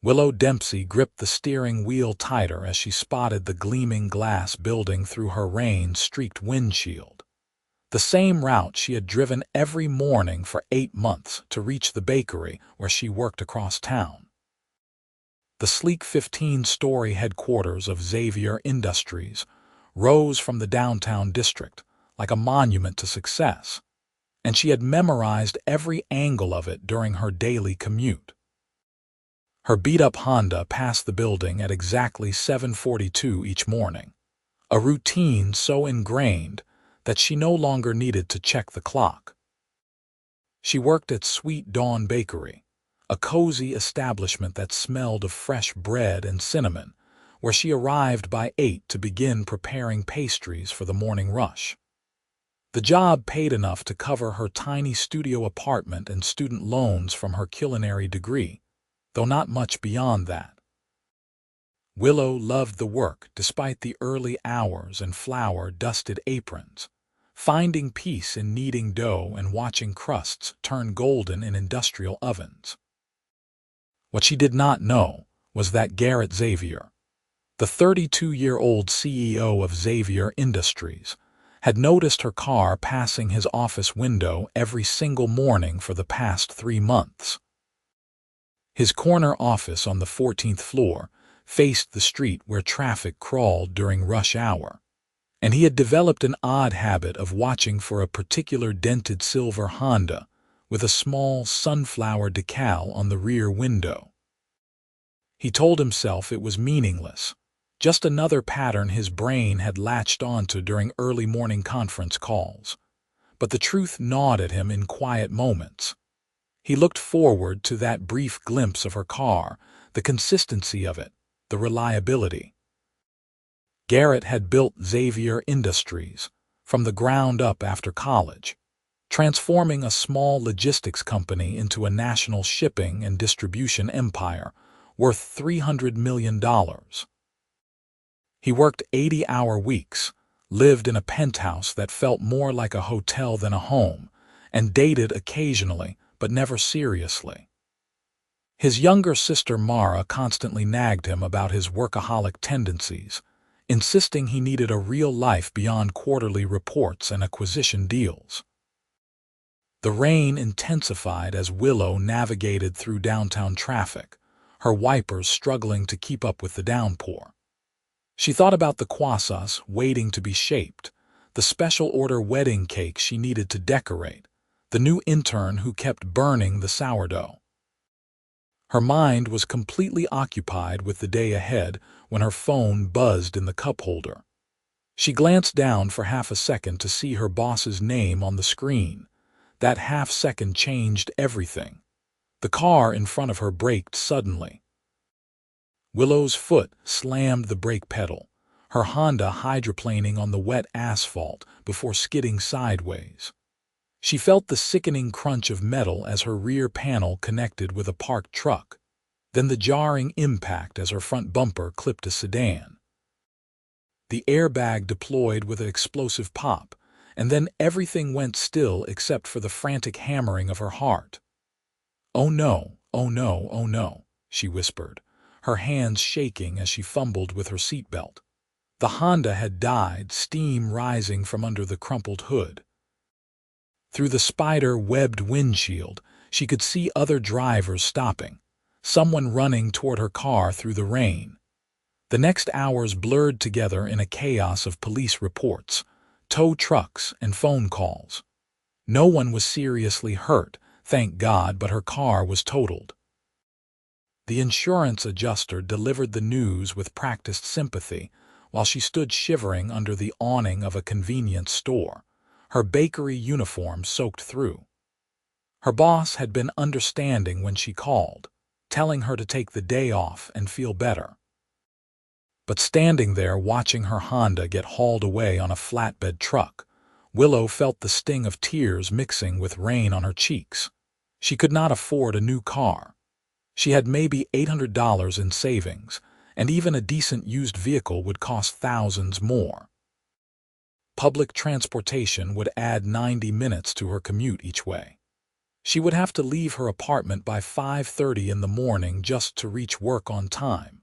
Willow Dempsey gripped the steering wheel tighter as she spotted the gleaming glass building through her rain-streaked windshield. The same route she had driven every morning for 8 months to reach the bakery where she worked across town. The sleek 15-story headquarters of Xavier Industries rose from the downtown district like a monument to success, and she had memorized every angle of it during her daily commute. Her beat-up Honda passed the building at exactly 7:42 each morning, a routine so ingrained that she no longer needed to check the clock. She worked at Sweet Dawn Bakery, a cozy establishment that smelled of fresh bread and cinnamon, where she arrived by 8 to begin preparing pastries for the morning rush. The job paid enough to cover her tiny studio apartment and student loans from her culinary degree, though not much beyond that. Willow loved the work despite the early hours and flour-dusted aprons, finding peace in kneading dough and watching crusts turn golden in industrial ovens. What she did not know was that Garrett Xavier, the 32-year-old CEO of Xavier Industries, had noticed her car passing his office window every single morning for the past 3 months. His corner office on the 14th floor faced the street where traffic crawled during rush hour, and he had developed an odd habit of watching for a particular dented silver Honda with a small sunflower decal on the rear window. He told himself it was meaningless, just another pattern his brain had latched onto during early morning conference calls. But the truth gnawed at him in quiet moments. He looked forward to that brief glimpse of her car, the consistency of it, the reliability. Garrett had built Xavier Industries from the ground up after college, transforming a small logistics company into a national shipping and distribution empire worth $300 million. He worked 80-hour weeks, lived in a penthouse that felt more like a hotel than a home, and dated occasionally, but never seriously. His younger sister Mara constantly nagged him about his workaholic tendencies, insisting he needed a real life beyond quarterly reports and acquisition deals. The rain intensified as Willow navigated through downtown traffic, her wipers struggling to keep up with the downpour. She thought about the croissants waiting to be shaped, the special order wedding cake she needed to decorate, the new intern who kept burning the sourdough. Her mind was completely occupied with the day ahead when her phone buzzed in the cup holder. She glanced down for half a second to see her boss's name on the screen. That half second changed everything. The car in front of her braked suddenly. Willow's foot slammed the brake pedal, her Honda hydroplaning on the wet asphalt before skidding sideways. She felt the sickening crunch of metal as her rear panel connected with a parked truck, then the jarring impact as her front bumper clipped a sedan. The airbag deployed with an explosive pop, and then everything went still except for the frantic hammering of her heart. "Oh no, oh no, oh no," she whispered, her hands shaking as she fumbled with her seatbelt. The Honda had died, steam rising from under the crumpled hood. Through the spider-webbed windshield, she could see other drivers stopping, someone running toward her car through the rain. The next hours blurred together in a chaos of police reports, tow trucks, and phone calls. No one was seriously hurt, thank God, but her car was totaled. The insurance adjuster delivered the news with practiced sympathy while she stood shivering under the awning of a convenience store, her bakery uniform soaked through. Her boss had been understanding when she called, telling her to take the day off and feel better. But standing there watching her Honda get hauled away on a flatbed truck, Willow felt the sting of tears mixing with rain on her cheeks. She could not afford a new car. She had maybe $800 in savings, and even a decent used vehicle would cost thousands more. Public transportation would add 90 minutes to her commute each way. She would have to leave her apartment by 5:30 in the morning just to reach work on time.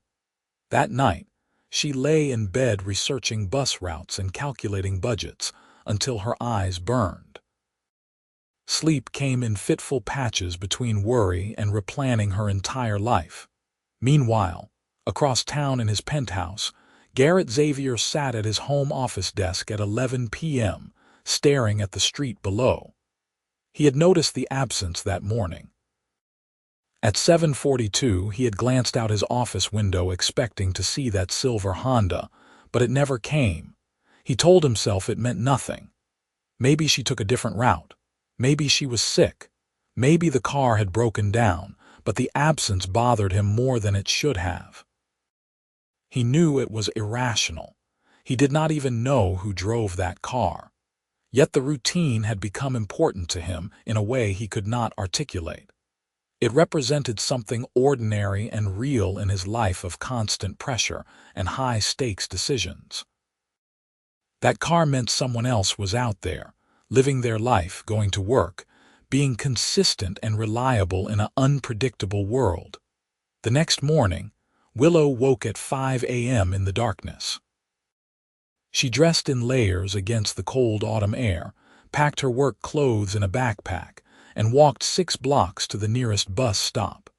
That night, she lay in bed researching bus routes and calculating budgets until her eyes burned. Sleep came in fitful patches between worry and replanning her entire life. Meanwhile, across town in his penthouse, Garrett Xavier sat at his home office desk at 11 p.m., staring at the street below. He had noticed the absence that morning. At 7:42, he had glanced out his office window expecting to see that silver Honda, but it never came. He told himself it meant nothing. Maybe she took a different route. Maybe she was sick. Maybe the car had broken down, but the absence bothered him more than it should have. He knew it was irrational. He did not even know who drove that car. Yet the routine had become important to him in a way he could not articulate. It represented something ordinary and real in his life of constant pressure and high-stakes decisions. That car meant someone else was out there, living their life, going to work, being consistent and reliable in an unpredictable world. The next morning, Willow woke at 5 a.m. in the darkness. She dressed in layers against the cold autumn air, packed her work clothes in a backpack, and walked 6 blocks to the nearest bus stop.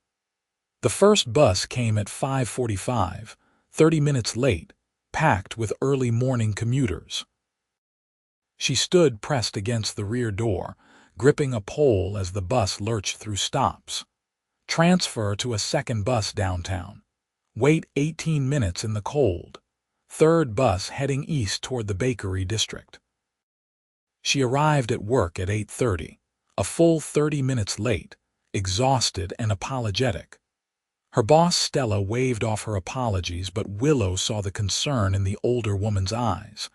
The first bus came at 5:45, 30 minutes late, packed with early morning commuters. She stood pressed against the rear door, gripping a pole as the bus lurched through stops. Transfer to a second bus downtown. Wait 18 minutes in the cold. Third bus heading east toward the bakery district. She arrived at work at 8:30, a full 30 minutes late, exhausted and apologetic. Her boss Stella waved off her apologies, but Willow saw the concern in the older woman's eyes.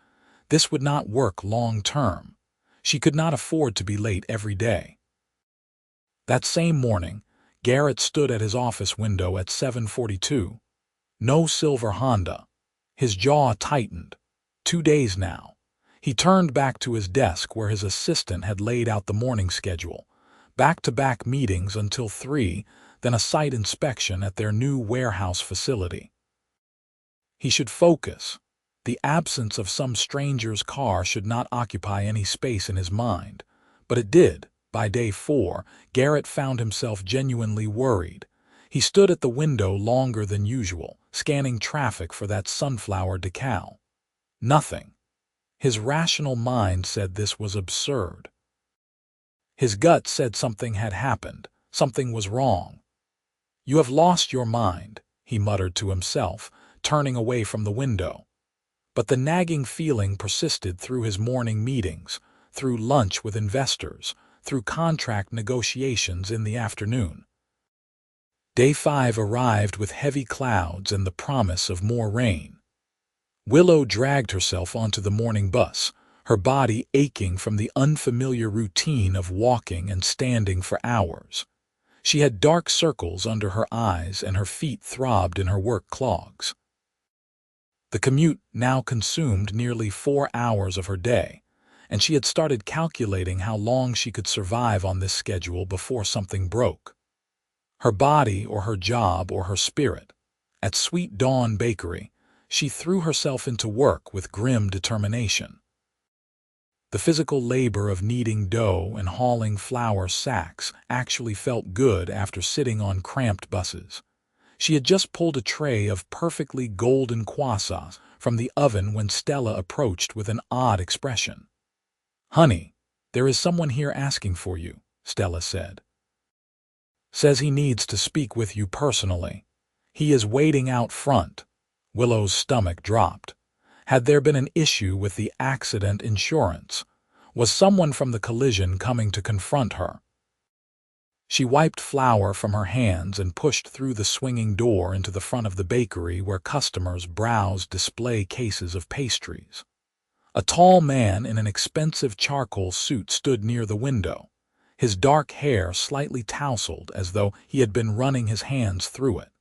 This would not work long term. She could not afford to be late every day. That same morning, Garrett stood at his office window at 7:42. No silver Honda. His jaw tightened. 2 days now. He turned back to his desk where his assistant had laid out the morning schedule. Back-to-back meetings until 3, then a site inspection at their new warehouse facility. He should focus. The absence of some stranger's car should not occupy any space in his mind. But it did. By day 4, Garrett found himself genuinely worried. He stood at the window longer than usual, scanning traffic for that sunflower decal. Nothing. His rational mind said this was absurd. His gut said something had happened, something was wrong. "You have lost your mind," he muttered to himself, turning away from the window. But the nagging feeling persisted through his morning meetings, through lunch with investors, through contract negotiations in the afternoon. Day 5 arrived with heavy clouds and the promise of more rain. Willow dragged herself onto the morning bus, her body aching from the unfamiliar routine of walking and standing for hours. She had dark circles under her eyes and her feet throbbed in her work clogs. The commute now consumed nearly 4 hours of her day, and she had started calculating how long she could survive on this schedule before something broke. Her body or her job or her spirit. At Sweet Dawn Bakery, she threw herself into work with grim determination. The physical labor of kneading dough and hauling flour sacks actually felt good after sitting on cramped buses. She had just pulled a tray of perfectly golden croissants from the oven when Stella approached with an odd expression. "Honey, there is someone here asking for you," Stella said. "Says he needs to speak with you personally. He is waiting out front." Willow's stomach dropped. Had there been an issue with the accident insurance? Was someone from the collision coming to confront her? She wiped flour from her hands and pushed through the swinging door into the front of the bakery where customers browsed display cases of pastries. A tall man in an expensive charcoal suit stood near the window, his dark hair slightly tousled as though he had been running his hands through it.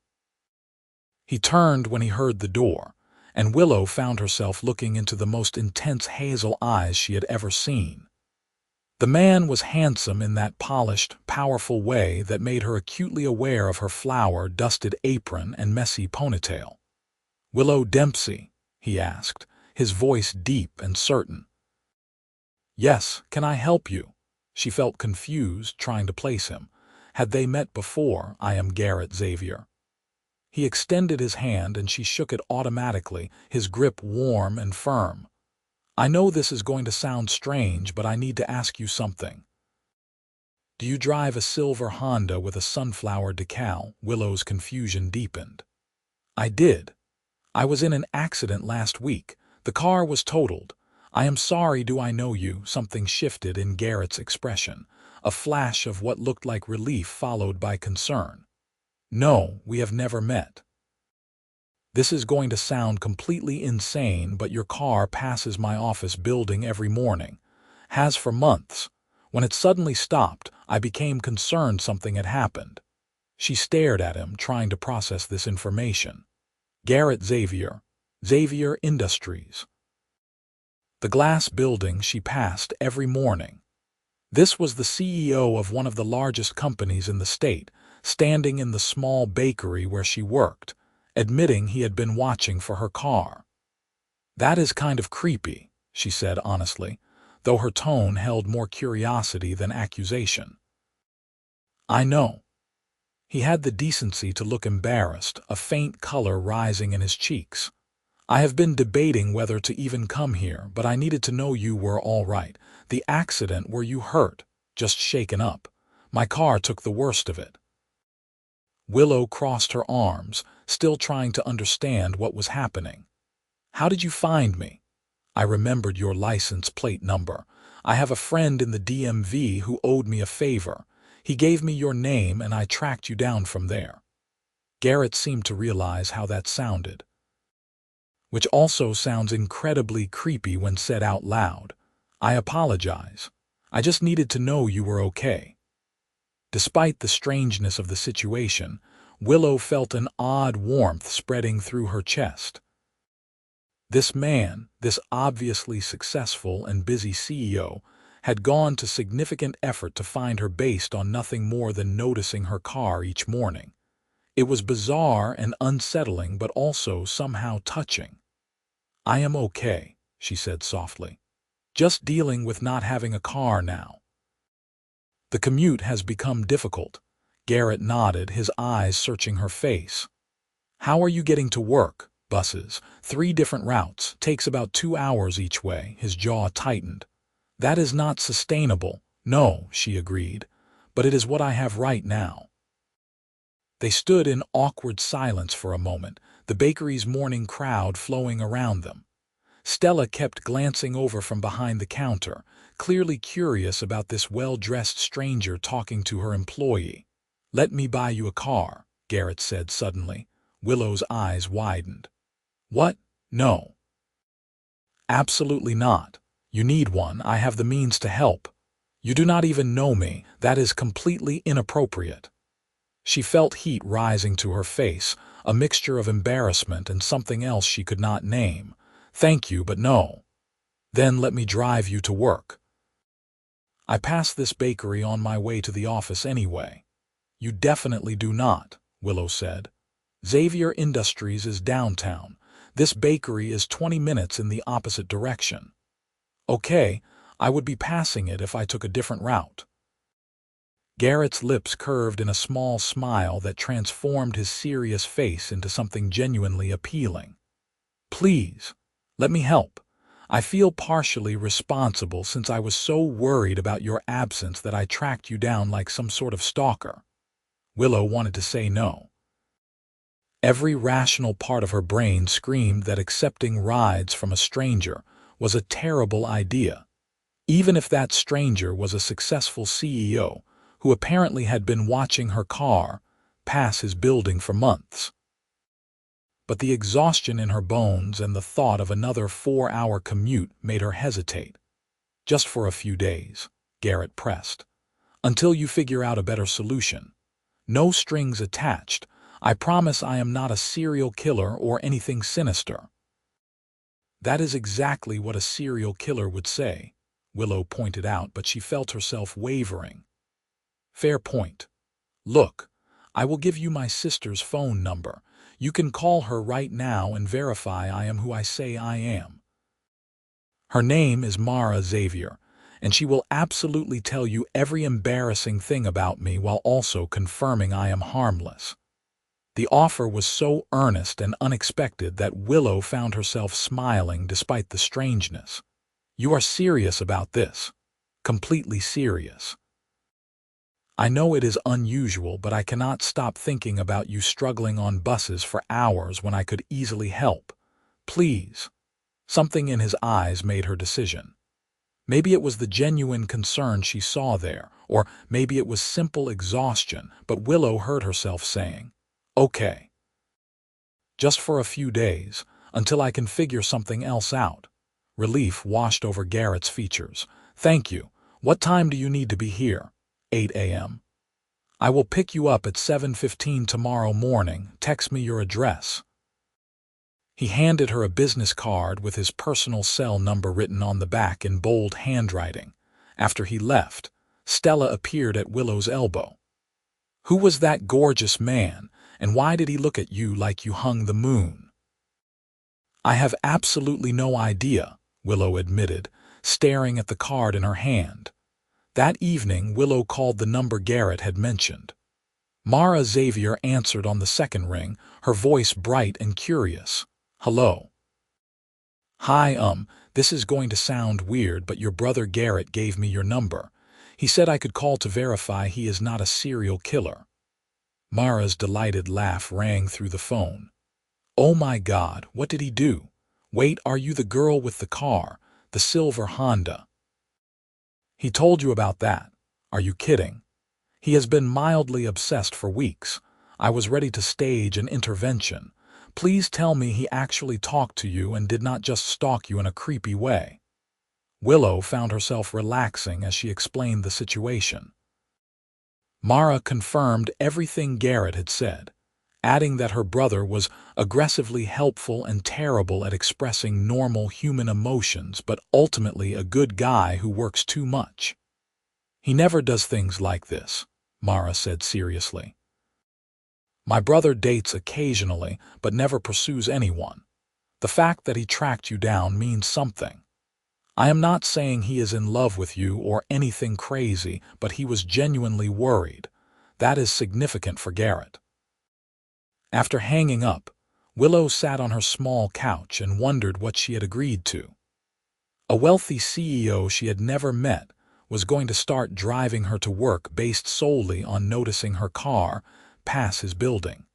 He turned when he heard the door, and Willow found herself looking into the most intense hazel eyes she had ever seen. The man was handsome in that polished, powerful way that made her acutely aware of her flour-dusted apron and messy ponytail. "Willow Dempsey?" he asked, his voice deep and certain. "Yes, can I help you?" She felt confused, trying to place him. Had they met before? "I am Garrett Xavier." He extended his hand and she shook it automatically, his grip warm and firm. "I know this is going to sound strange, but I need to ask you something. Do you drive a silver Honda with a sunflower decal?" Willow's confusion deepened. "I did. I was in an accident last week. The car was totaled. I am sorry, do I know you?" Something shifted in Garrett's expression, a flash of what looked like relief followed by concern. "No, we have never met. This is going to sound completely insane, but your car passes my office building every morning. Has for months. When it suddenly stopped, I became concerned something had happened." She stared at him, trying to process this information. Garrett Xavier, Xavier Industries. The glass building she passed every morning. This was the CEO of one of the largest companies in the state, standing in the small bakery where she worked, admitting he had been watching for her car. "That is kind of creepy," she said honestly, though her tone held more curiosity than accusation. "I know." He had the decency to look embarrassed, a faint color rising in his cheeks. "I have been debating whether to even come here, but I needed to know you were all right. The accident, were you hurt? Just shaken up? My car took the worst of it." Willow crossed her arms, still trying to understand what was happening. "How did you find me?" "I remembered your license plate number. I have a friend in the DMV who owed me a favor. He gave me your name and I tracked you down from there." Garrett seemed to realize how that sounded, which also sounds incredibly creepy when said out loud. "I apologize. I just needed to know you were okay." Despite the strangeness of the situation, Willow felt an odd warmth spreading through her chest. This man, this obviously successful and busy CEO, had gone to significant effort to find her based on nothing more than noticing her car each morning. It was bizarre and unsettling, but also somehow touching. "I am okay," she said softly. "Just dealing with not having a car now." "The commute has become difficult." Garrett nodded, his eyes searching her face. "How are you getting to work?" "Buses. 3 different routes. Takes about 2 hours each way." His jaw tightened. "That is not sustainable." "No," she agreed, "but it is what I have right now." They stood in awkward silence for a moment, the bakery's morning crowd flowing around them. Stella kept glancing over from behind the counter, clearly curious about this well-dressed stranger talking to her employee. "Let me buy you a car," Garrett said suddenly. Willow's eyes widened. "What? No. Absolutely not. You need one. I have the means to help. You do not even know me. That is completely inappropriate." She felt heat rising to her face, a mixture of embarrassment and something else she could not name. "Thank you, but no." "Then let me drive you to work." "I pass this bakery on my way to the office anyway." "You definitely do not," Willow said. "Xavier Industries is downtown. This bakery is 20 minutes in the opposite direction." "Okay, I would be passing it if I took a different route." Garrett's lips curved in a small smile that transformed his serious face into something genuinely appealing. "Please, let me help. I feel partially responsible since I was so worried about your absence that I tracked you down like some sort of stalker." Willow wanted to say no. Every rational part of her brain screamed that accepting rides from a stranger was a terrible idea, even if that stranger was a successful CEO who apparently had been watching her car pass his building for months. But the exhaustion in her bones and the thought of another 4-hour commute made her hesitate. "Just for a few days," Garrett pressed, "until you figure out a better solution. No strings attached. I promise I am not a serial killer or anything sinister." "That is exactly what a serial killer would say," Willow pointed out, but she felt herself wavering. Fair point. Look, I will give you my sister's phone number. You can call her right now and verify I am who I say I am. Her name is Garrett Xavier, and she will absolutely tell you every embarrassing thing about me while also confirming I am harmless. The offer was so earnest and unexpected that Willow found herself smiling despite the strangeness. You are serious about this? Completely serious. I know it is unusual, but I cannot stop thinking about you struggling on buses for hours when I could easily help. Please. Something in his eyes made her decision. Maybe it was the genuine concern she saw there, or maybe it was simple exhaustion, but Willow heard herself saying, "Okay. Just for a few days, until I can figure something else out." Relief washed over Garrett's features. "Thank you. What time do you need to be here?" 8 a.m. "I will pick you up at 7:15 tomorrow morning. Text me your address." He handed her a business card with his personal cell number written on the back in bold handwriting. After he left, Stella appeared at Willow's elbow. "Who was that gorgeous man, and why did he look at you like you hung the moon?" "I have absolutely no idea," Willow admitted, staring at the card in her hand. That evening, Willow called the number Garrett had mentioned. Garrett Xavier answered on the second ring, her voice bright and curious. "Hello." "Hi, this is going to sound weird, but your brother Garrett gave me your number. He said I could call to verify he is not a serial killer." Mara's delighted laugh rang through the phone. "Oh my God, what did he do? Wait, are you the girl with the car, the silver Honda?" "He told you about that? Are you kidding? He has been mildly obsessed for weeks. I was ready to stage an intervention. Please tell me he actually talked to you and did not just stalk you in a creepy way." Willow found herself relaxing as she explained the situation. Mara confirmed everything Garrett had said, adding that her brother was aggressively helpful and terrible at expressing normal human emotions, but ultimately a good guy who works too much. "He never does things like this," Mara said seriously. "My brother dates occasionally, but never pursues anyone. The fact that he tracked you down means something. I am not saying he is in love with you or anything crazy, but he was genuinely worried. That is significant for Garrett." After hanging up, Willow sat on her small couch and wondered what she had agreed to. A wealthy CEO she had never met was going to start driving her to work based solely on noticing her car pass his building.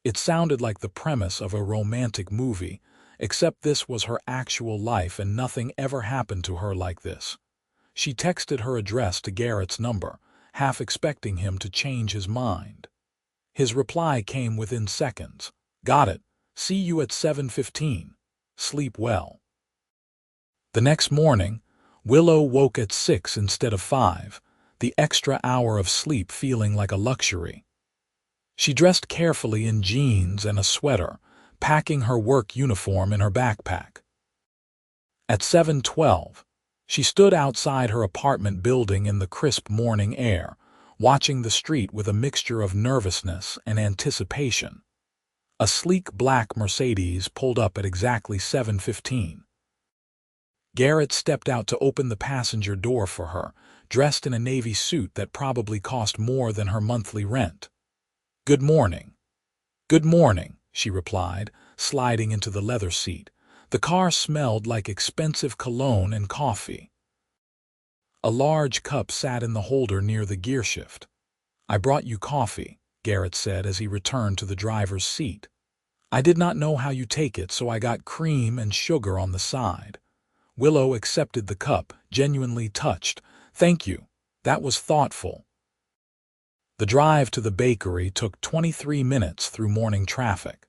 It sounded like the premise of a romantic movie, except this was her actual life and nothing ever happened to her like this. She texted her address to Garrett's number, half expecting him to change his mind. His reply came within seconds. "Got it. See you at 7:15. Sleep well." The next morning, Willow woke at 6 instead of 5, the extra hour of sleep feeling like a luxury. She dressed carefully in jeans and a sweater, packing her work uniform in her backpack. At 7:12, she stood outside her apartment building in the crisp morning air, watching the street with a mixture of nervousness and anticipation. A sleek black Mercedes pulled up at exactly 7:15. Garrett stepped out to open the passenger door for her, dressed in a navy suit that probably cost more than her monthly rent. "Good morning." "Good morning," she replied, sliding into the leather seat. The car smelled like expensive cologne and coffee. A large cup sat in the holder near the gearshift. "I brought you coffee," Garrett said as he returned to the driver's seat. "I did not know how you take it, so I got cream and sugar on the side." Willow accepted the cup, genuinely touched. "Thank you. That was thoughtful." The drive to the bakery took 23 minutes through morning traffic.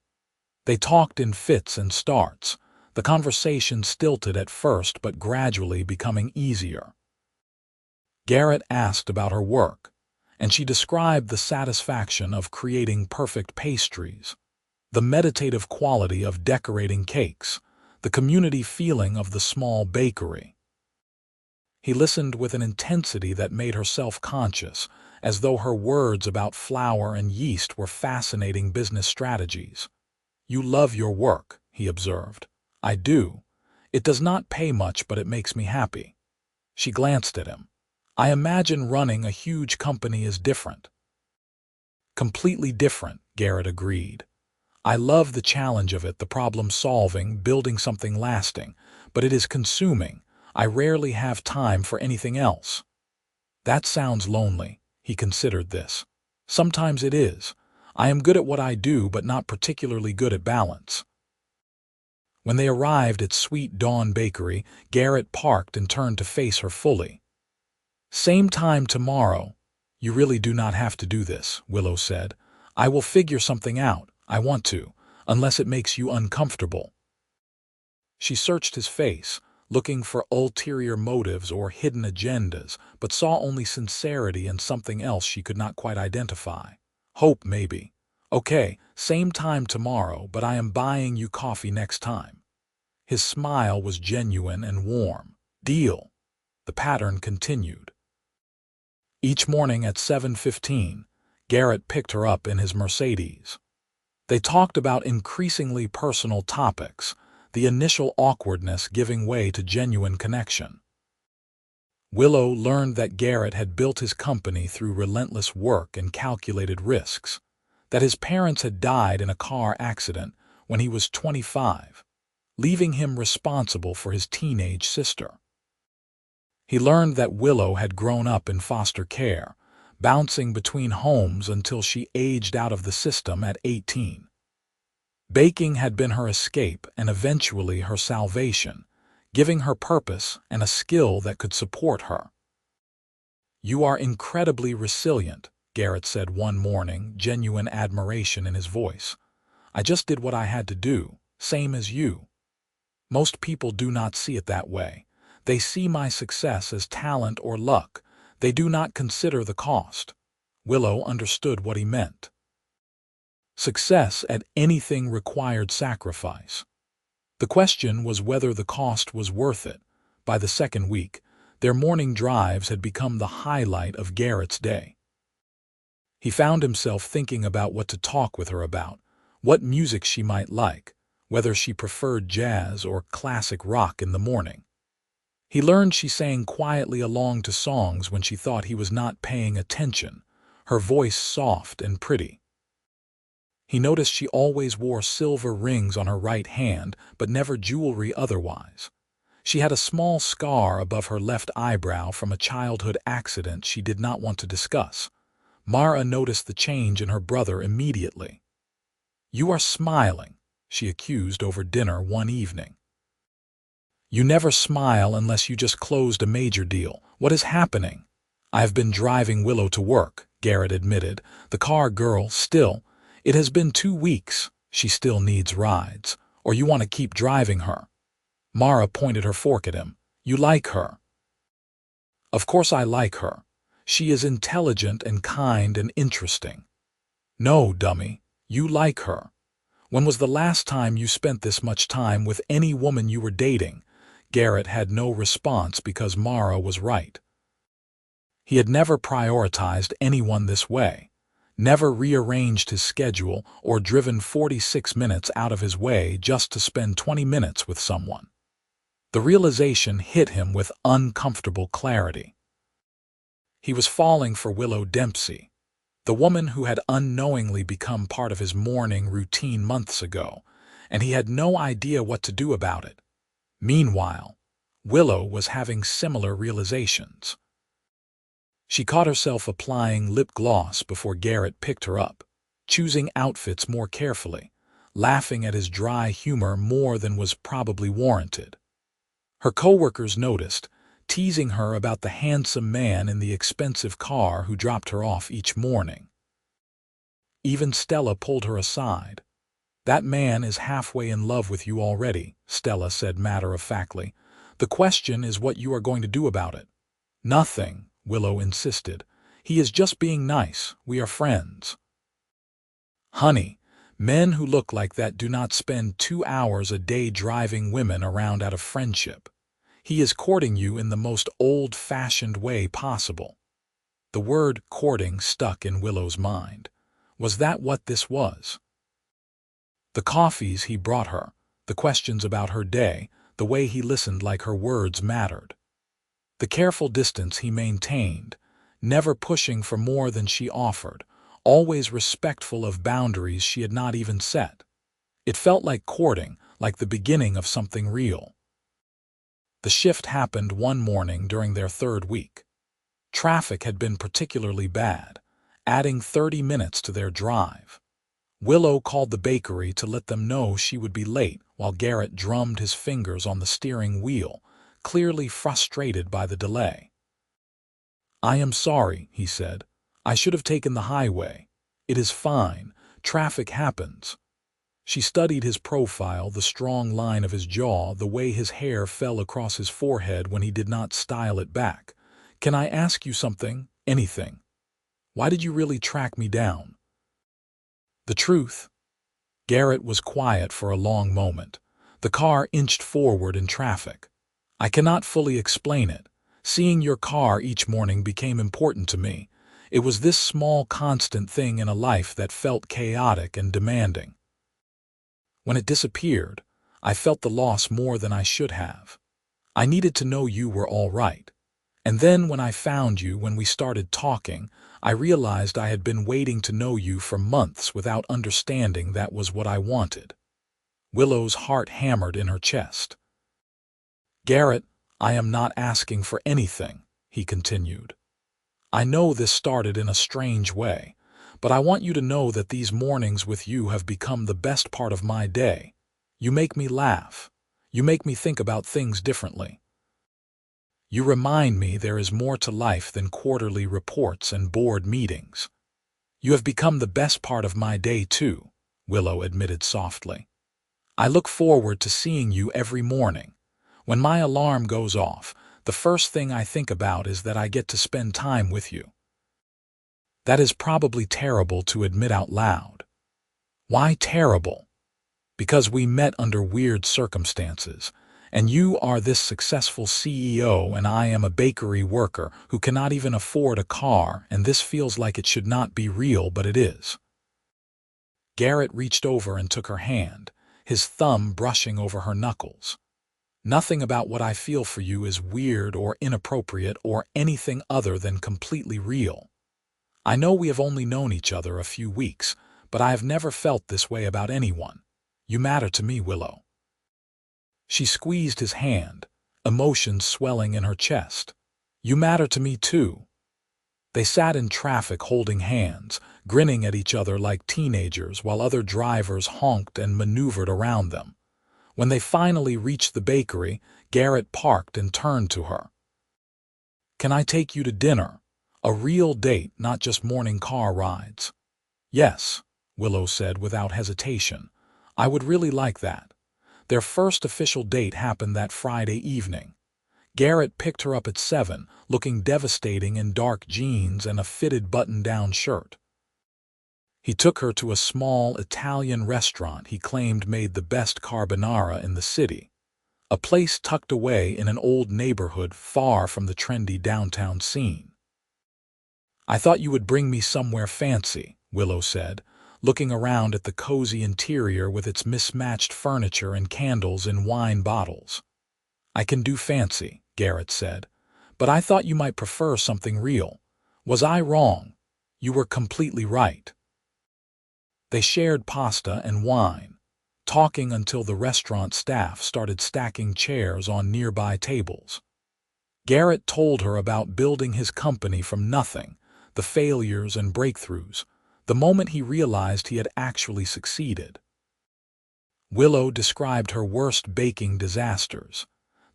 They talked in fits and starts, the conversation stilted at first but gradually becoming easier. Garrett asked about her work, and she described the satisfaction of creating perfect pastries, the meditative quality of decorating cakes, the community feeling of the small bakery. He listened with an intensity that made her self-conscious, as though her words about flour and yeast were fascinating business strategies. "You love your work," he observed. "I do. It does not pay much, but it makes me happy." She glanced at him. "I imagine running a huge company is different." "Completely different," Garrett agreed. "I love the challenge of it, the problem-solving, building something lasting, but it is consuming. I rarely have time for anything else." "That sounds lonely." He considered this. "Sometimes it is. I am good at what I do, but not particularly good at balance." When they arrived at Sweet Dawn Bakery, Garrett parked and turned to face her fully. "Same time tomorrow." "You really do not have to do this," Willow said. "I will figure something out. I want to, unless it makes you uncomfortable." She searched his face, looking for ulterior motives or hidden agendas, but saw only sincerity and something else she could not quite identify. Hope, maybe. "Okay, same time tomorrow, but I am buying you coffee next time." His smile was genuine and warm. "Deal." The pattern continued. Each morning at 7:15, Garrett picked her up in his Mercedes. They talked about increasingly personal topics, the initial awkwardness giving way to genuine connection. Willow learned that Garrett had built his company through relentless work and calculated risks, that his parents had died in a car accident when he was 25, leaving him responsible for his teenage sister. He learned that Willow had grown up in foster care, bouncing between homes until she aged out of the system at 18. Baking had been her escape and eventually her salvation, giving her purpose and a skill that could support her. "You are incredibly resilient," Garrett said one morning, genuine admiration in his voice. "I just did what I had to do, same as you." "Most people do not see it that way. They see my success as talent or luck. They do not consider the cost." Willow understood what he meant. Success at anything required sacrifice. The question was whether the cost was worth it. By the second week, their morning drives had become the highlight of Garrett's day. He found himself thinking about what to talk with her about, what music she might like, whether she preferred jazz or classic rock in the morning. He learned she sang quietly along to songs when she thought he was not paying attention, her voice soft and pretty. He noticed she always wore silver rings on her right hand, but never jewelry otherwise. She had a small scar above her left eyebrow from a childhood accident she did not want to discuss. Mara noticed the change in her brother immediately. "You are smiling," she accused over dinner one evening. "You never smile unless you just closed a major deal. What is happening?" "I have been driving Willow to work," Garrett admitted. "The car girl, still. It has been 2 weeks. She still needs rides. Or you want to keep driving her?" Mara pointed her fork at him. "You like her?" "Of course I like her. She is intelligent and kind and interesting." "No, dummy. You like her. When was the last time you spent this much time with any woman you were dating?" Garrett had no response because Mara was right. He had never prioritized anyone this way, never rearranged his schedule or driven 46 minutes out of his way just to spend 20 minutes with someone. The realization hit him with uncomfortable clarity. He was falling for Willow Dempsey, the woman who had unknowingly become part of his morning routine months ago, and he had no idea what to do about it. Meanwhile, Willow was having similar realizations. She caught herself applying lip gloss before Garrett picked her up, choosing outfits more carefully, laughing at his dry humor more than was probably warranted. Her coworkers noticed, teasing her about the handsome man in the expensive car who dropped her off each morning. Even Stella pulled her aside. "That man is halfway in love with you already," Stella said matter-of-factly. "The question is what you are going to do about it." "Nothing," Willow insisted. "He is just being nice. We are friends." "Honey, men who look like that do not spend 2 hours a day driving women around out of friendship. He is courting you in the most old-fashioned way possible. The word courting stuck in Willow's mind. Was that what this was? The coffees he brought her, the questions about her day, the way he listened like her words mattered. The careful distance he maintained, never pushing for more than she offered, always respectful of boundaries she had not even set. It felt like courting, like the beginning of something real. The shift happened one morning during their third week. Traffic had been particularly bad, adding 30 minutes to their drive. Willow called the bakery to let them know she would be late while Garrett drummed his fingers on the steering wheel, clearly frustrated by the delay. "I am sorry," he said. "I should have taken the highway. It is fine. Traffic happens." She studied his profile, the strong line of his jaw, the way his hair fell across his forehead when he did not style it back. "Can I ask you something? Anything? Why did you really track me down?" "The truth." Garrett was quiet for a long moment. The car inched forward in traffic. "I cannot fully explain it. Seeing your car each morning became important to me. It was this small constant thing in a life that felt chaotic and demanding. When it disappeared, I felt the loss more than I should have. I needed to know you were all right. And then when I found you, when we started talking, I realized I had been waiting to know you for months without understanding that was what I wanted." Willow's heart hammered in her chest. "Garrett, I am not asking for anything," he continued. "I know this started in a strange way, but I want you to know that these mornings with you have become the best part of my day. You make me laugh. You make me think about things differently. You remind me there is more to life than quarterly reports and board meetings. You have become the best part of my day too," Willow admitted softly. "I look forward to seeing you every morning. When my alarm goes off, the first thing I think about is that I get to spend time with you." That is probably terrible to admit out loud. Why terrible? Because we met under weird circumstances, and you are this successful CEO and I am a bakery worker who cannot even afford a car, and this feels like it should not be real, but it is. Garrett reached over and took her hand, his thumb brushing over her knuckles. "Nothing about what I feel for you is weird or inappropriate or anything other than completely real. I know we have only known each other a few weeks, but I have never felt this way about anyone. You matter to me, Willow." She squeezed his hand, emotions swelling in her chest. "You matter to me too." They sat in traffic holding hands, grinning at each other like teenagers while other drivers honked and maneuvered around them. When they finally reached the bakery, Garrett parked and turned to her. "Can I take you to dinner? A real date, not just morning car rides." "Yes," Willow said without hesitation. "I would really like that." Their first official date happened that Friday evening. Garrett picked her up at 7, looking devastating in dark jeans and a fitted button-down shirt. He took her to a small Italian restaurant he claimed made the best carbonara in the city, a place tucked away in an old neighborhood far from the trendy downtown scene. "I thought you would bring me somewhere fancy," Willow said, looking around at the cozy interior with its mismatched furniture and candles in wine bottles. "I can do fancy," Garrett said, "but I thought you might prefer something real. Was I wrong? You were completely right." They shared pasta and wine, talking until the restaurant staff started stacking chairs on nearby tables. Garrett told her about building his company from nothing, the failures and breakthroughs, the moment he realized he had actually succeeded. Willow described her worst baking disasters,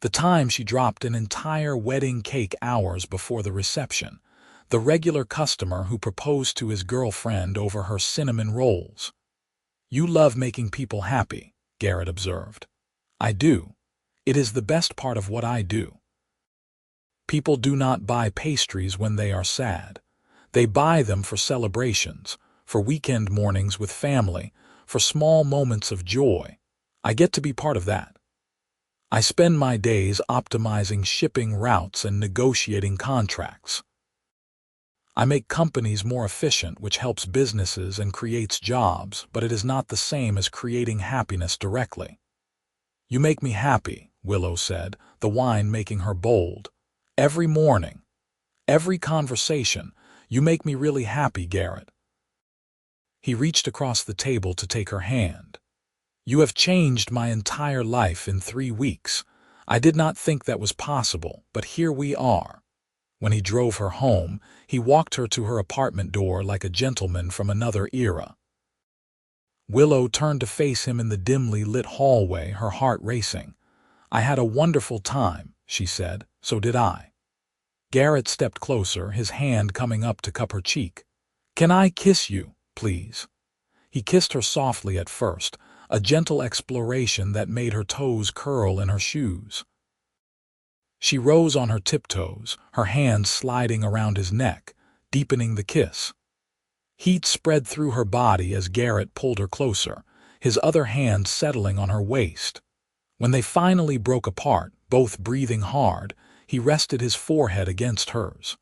the time she dropped an entire wedding cake hours before the reception, the regular customer who proposed to his girlfriend over her cinnamon rolls. "You love making people happy," Garrett observed. "I do. It is the best part of what I do. People do not buy pastries when they are sad. They buy them for celebrations, for weekend mornings with family, for small moments of joy. I get to be part of that." I spend my days optimizing shipping routes and negotiating contracts. I make companies more efficient, which helps businesses and creates jobs, but it is not the same as creating happiness directly. You make me happy, Willow said, the wine making her bold. Every morning, every conversation, you make me really happy, Garrett. He reached across the table to take her hand. You have changed my entire life in 3 weeks. I did not think that was possible, but here we are. When he drove her home, he walked her to her apartment door like a gentleman from another era. Willow turned to face him in the dimly lit hallway, her heart racing. I had a wonderful time, she said. So did I. Garrett stepped closer, his hand coming up to cup her cheek. Can I kiss you, please? He kissed her softly at first, a gentle exploration that made her toes curl in her shoes. She rose on her tiptoes, her hands sliding around his neck, deepening the kiss. Heat spread through her body as Garrett pulled her closer, his other hand settling on her waist. When they finally broke apart, both breathing hard, he rested his forehead against hers.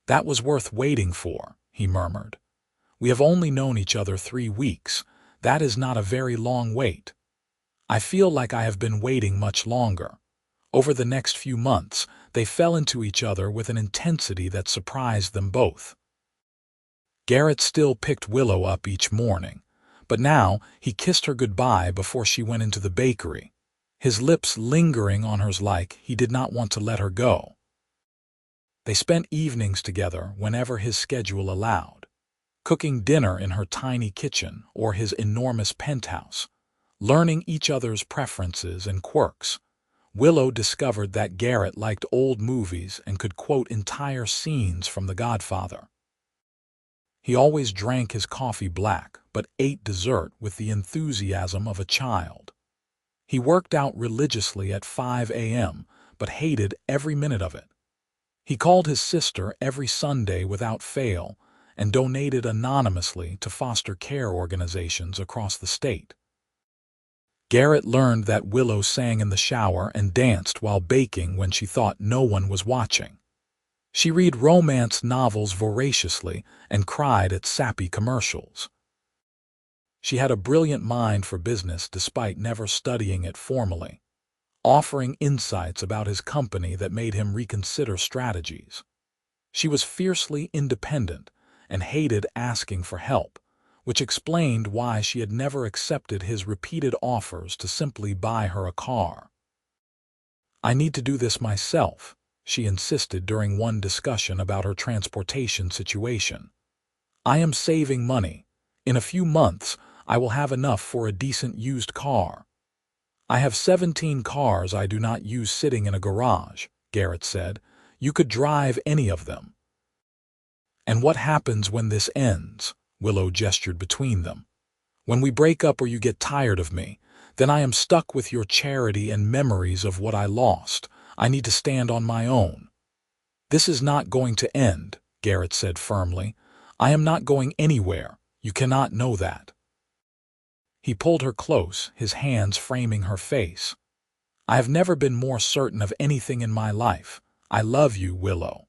That was worth waiting for, he murmured. We have only known each other 3 weeks. That is not a very long wait. I feel like I have been waiting much longer. Over the next few months, they fell into each other with an intensity that surprised them both. Garrett still picked Willow up each morning, but now he kissed her goodbye before she went into the bakery, his lips lingering on hers like he did not want to let her go. They spent evenings together whenever his schedule allowed, cooking dinner in her tiny kitchen or his enormous penthouse, learning each other's preferences and quirks. Willow discovered that Garrett liked old movies and could quote entire scenes from The Godfather. He always drank his coffee black, but ate dessert with the enthusiasm of a child. He worked out religiously at 5 a.m., but hated every minute of it. He called his sister every Sunday without fail and donated anonymously to foster care organizations across the state. Garrett learned that Willow sang in the shower and danced while baking when she thought no one was watching. She read romance novels voraciously and cried at sappy commercials. She had a brilliant mind for business despite never studying it formally, offering insights about his company that made him reconsider strategies. She was fiercely independent and hated asking for help, which explained why she had never accepted his repeated offers to simply buy her a car. I need to do this myself, she insisted during one discussion about her transportation situation. I am saving money. In a few months, I will have enough for a decent used car. I have 17 cars I do not use sitting in a garage, Garrett said. You could drive any of them. And what happens when this ends? Willow gestured between them. When we break up or you get tired of me, then I am stuck with your charity and memories of what I lost. I need to stand on my own. This is not going to end, Garrett said firmly. I am not going anywhere. You cannot know that. He pulled her close, his hands framing her face. I have never been more certain of anything in my life. I love you, Willow.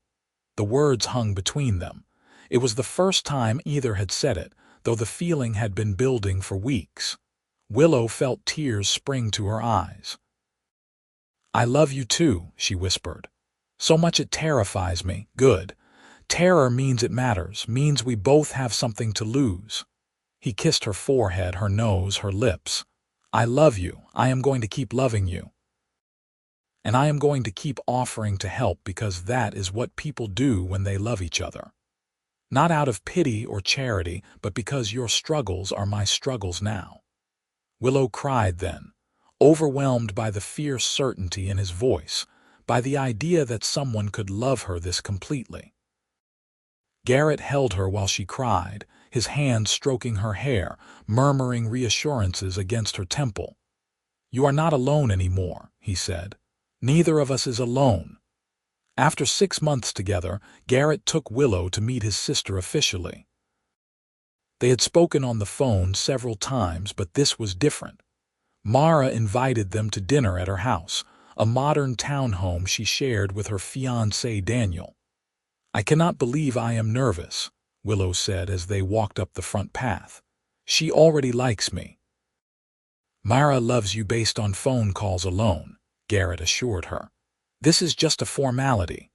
The words hung between them. It was the first time either had said it, though the feeling had been building for weeks. Willow felt tears spring to her eyes. I love you too, she whispered. So much it terrifies me. Good. Terror means it matters, means we both have something to lose. He kissed her forehead, her nose, her lips. I love you. I am going to keep loving you. And I am going to keep offering to help because that is what people do when they love each other. Not out of pity or charity, but because your struggles are my struggles now. Willow cried then, overwhelmed by the fierce certainty in his voice, by the idea that someone could love her this completely. Garrett held her while she cried, his hand stroking her hair, murmuring reassurances against her temple. You are not alone anymore, he said. Neither of us is alone. After 6 months together, Garrett took Willow to meet his sister officially. They had spoken on the phone several times, but this was different. Mara invited them to dinner at her house, a modern townhome she shared with her fiancé Daniel. "I cannot believe I am nervous," Willow said as they walked up the front path. "She already likes me." "Mara loves you based on phone calls alone," Garrett assured her. "This is just a formality."